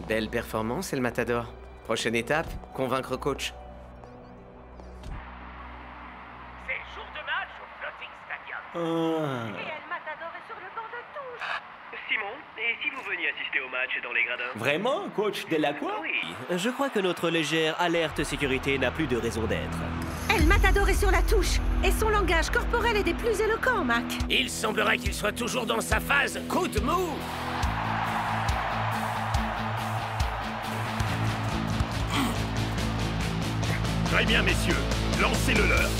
Speaker 13: Belle performance, El Matador. Prochaine étape, convaincre coach.
Speaker 4: C'est jour de match au Floating Stadium.
Speaker 18: Et El Matador est sur le banc de touche.
Speaker 4: Simon, et si vous veniez assister au match dans les gradins?
Speaker 3: Vraiment, coach Delacroix?
Speaker 4: Oui.
Speaker 7: Je crois que notre légère alerte sécurité n'a plus de raison d'être.
Speaker 14: El Matador est sur la touche. Et son langage corporel est des plus éloquents, Mac.
Speaker 1: Il semblerait qu'il soit toujours dans sa phase coup de mou.
Speaker 21: Très bien, messieurs. Lancez-le leur.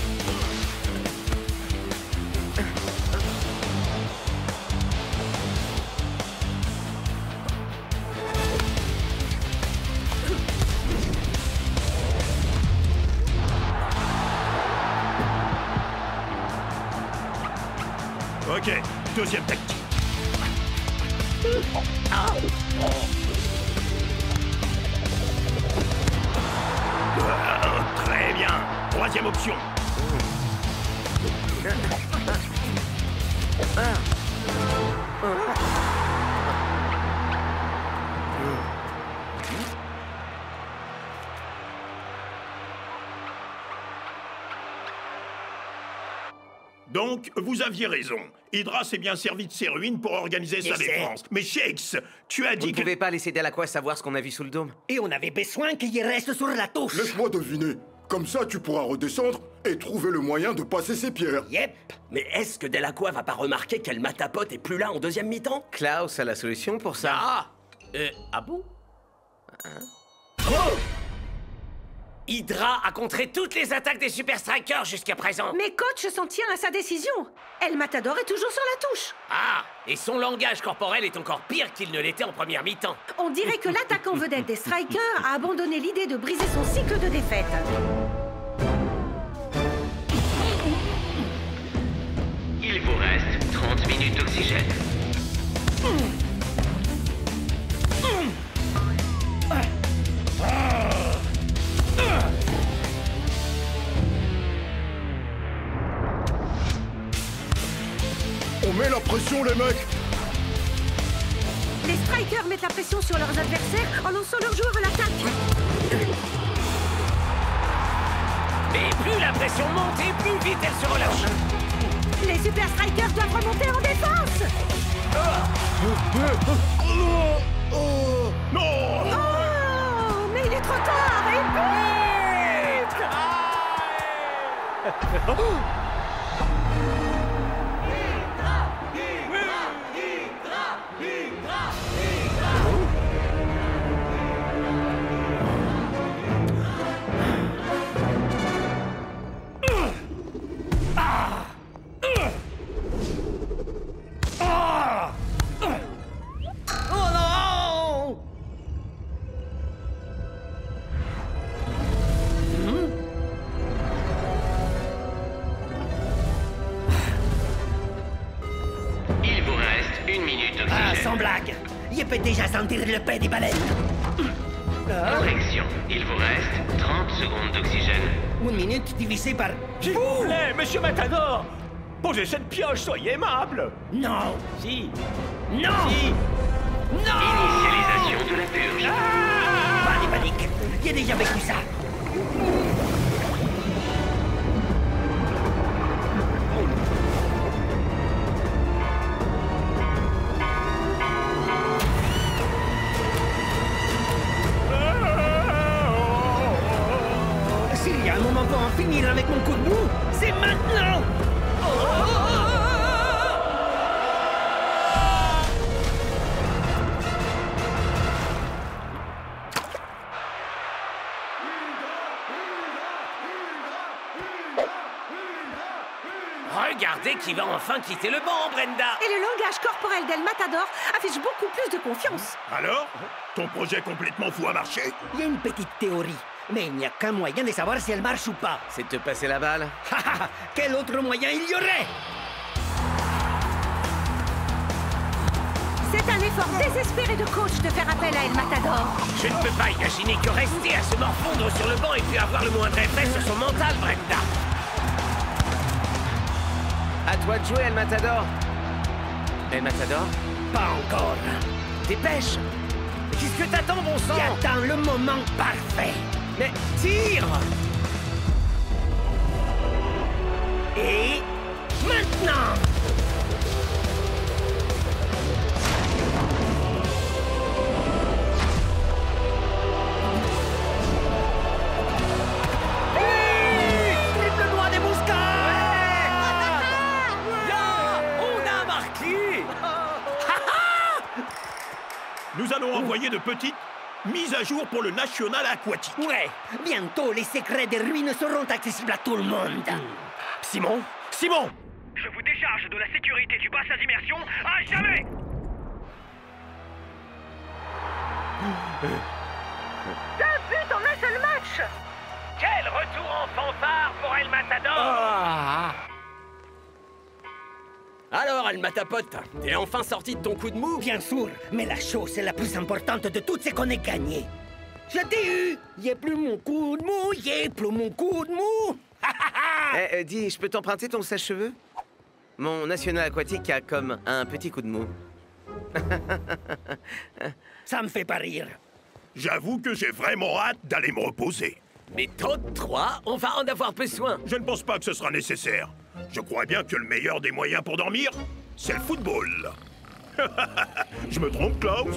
Speaker 21: Ok, deuxième tactique. Très bien. Troisième option. Donc, vous aviez raison. Hydra s'est bien servi de ses ruines pour organiser sa défense. Mais Shakes, tu as dit
Speaker 13: Vous ne pouvez pas laisser Delacroix savoir ce qu'on a vu sous le dôme.
Speaker 17: Et on avait besoin qu'il reste sur la touche.
Speaker 22: Laisse-moi deviner. Comme ça, tu pourras redescendre et trouver le moyen de passer ces pierres.
Speaker 17: Yep.
Speaker 16: Mais est-ce que Delacroix va pas remarquer qu'El Matapote est plus là en deuxième mi-temps?
Speaker 13: Klaus a la solution pour ça.
Speaker 1: Ah bon? Hydra a contré toutes les attaques des Super Strikers jusqu'à présent.
Speaker 14: Mais coach s'en tient à sa décision. El Matador est toujours sur la touche.
Speaker 1: Ah, et son langage corporel est encore pire qu'il ne l'était en première mi-temps.
Speaker 14: On dirait que l'attaquant vedette des Strikers a abandonné l'idée de briser son cycle de défaite.
Speaker 4: Il vous reste 30 minutes d'oxygène.
Speaker 22: On met la pression, les mecs!
Speaker 14: Les Strikers mettent la pression sur leurs adversaires en lançant leurs joueurs à l'attaque.
Speaker 1: Et plus la pression monte et plus vite elle se relâche.
Speaker 14: Les Super Strikers doivent remonter en défense.
Speaker 21: Non!
Speaker 14: Oh, mais il est trop tard. Et vite.
Speaker 17: sans blague. Je peux déjà sentir le paix des baleines.
Speaker 4: Correction, il vous reste 30 secondes d'oxygène.
Speaker 17: 1 minute divisé par...
Speaker 3: S'il vous plaît, monsieur Matador, posez cette pioche, soyez aimable.
Speaker 17: Non.
Speaker 3: Si.
Speaker 17: Non.
Speaker 3: Si.
Speaker 17: Non.
Speaker 4: Initialisation de la purge.
Speaker 17: Pas de panique, j'ai déjà vécu ça. S'il y a un moment pour en finir avec mon coup de mou, c'est maintenant.
Speaker 1: Regardez qui va enfin quitter le banc, Brenda.
Speaker 14: Et le langage corporel d'El Matador affiche beaucoup plus de confiance.
Speaker 21: Alors? Ton projet complètement fou a marché?
Speaker 17: Il y a une petite théorie, mais il n'y a qu'un moyen de savoir si elle marche ou pas.
Speaker 1: C'est de te passer la balle.
Speaker 17: Quel autre moyen il y aurait?
Speaker 14: C'est un effort désespéré de coach de faire appel à El Matador.
Speaker 1: Je ne peux pas imaginer que rester à se morfondre sur le banc et puis avoir le moindre effet sur son mental, Brenda. À toi de jouer, El Matador. El Matador?
Speaker 17: Pas encore.
Speaker 1: Dépêche. Qu'est-ce que t'attends, bon sang?
Speaker 17: J'attends le moment parfait.
Speaker 1: Mais tire!
Speaker 17: Et maintenant!
Speaker 21: Nous allons envoyer de petites mises à jour pour le National Aquatique.
Speaker 17: Ouais, bientôt les secrets des ruines seront accessibles à tout le monde.
Speaker 21: Simon? Simon!
Speaker 15: Je vous décharge de la sécurité du bassin d'immersion à jamais!
Speaker 14: Deux buts en un seul match!
Speaker 1: Quel retour en fanfare pour El Matador! Alors, El Matapote, t'es enfin sorti de ton coup de mou?
Speaker 17: Bien sûr, mais la chose la plus importante de toutes, c'est qu'on est gagné. Je t'ai eu! Y'a plus mon coup de mou, y'a plus mon coup de mou!
Speaker 1: Dis, je peux t'emprunter ton sèche-cheveux? Mon national aquatique a comme un petit coup de mou.
Speaker 17: Ça me fait pas rire.
Speaker 21: J'avoue que j'ai vraiment hâte d'aller me reposer.
Speaker 1: Méthode 3, on va en avoir besoin.
Speaker 21: Je ne pense pas que ce sera nécessaire. Je crois bien que le meilleur des moyens pour dormir, c'est le football. Je me trompe, Klaus?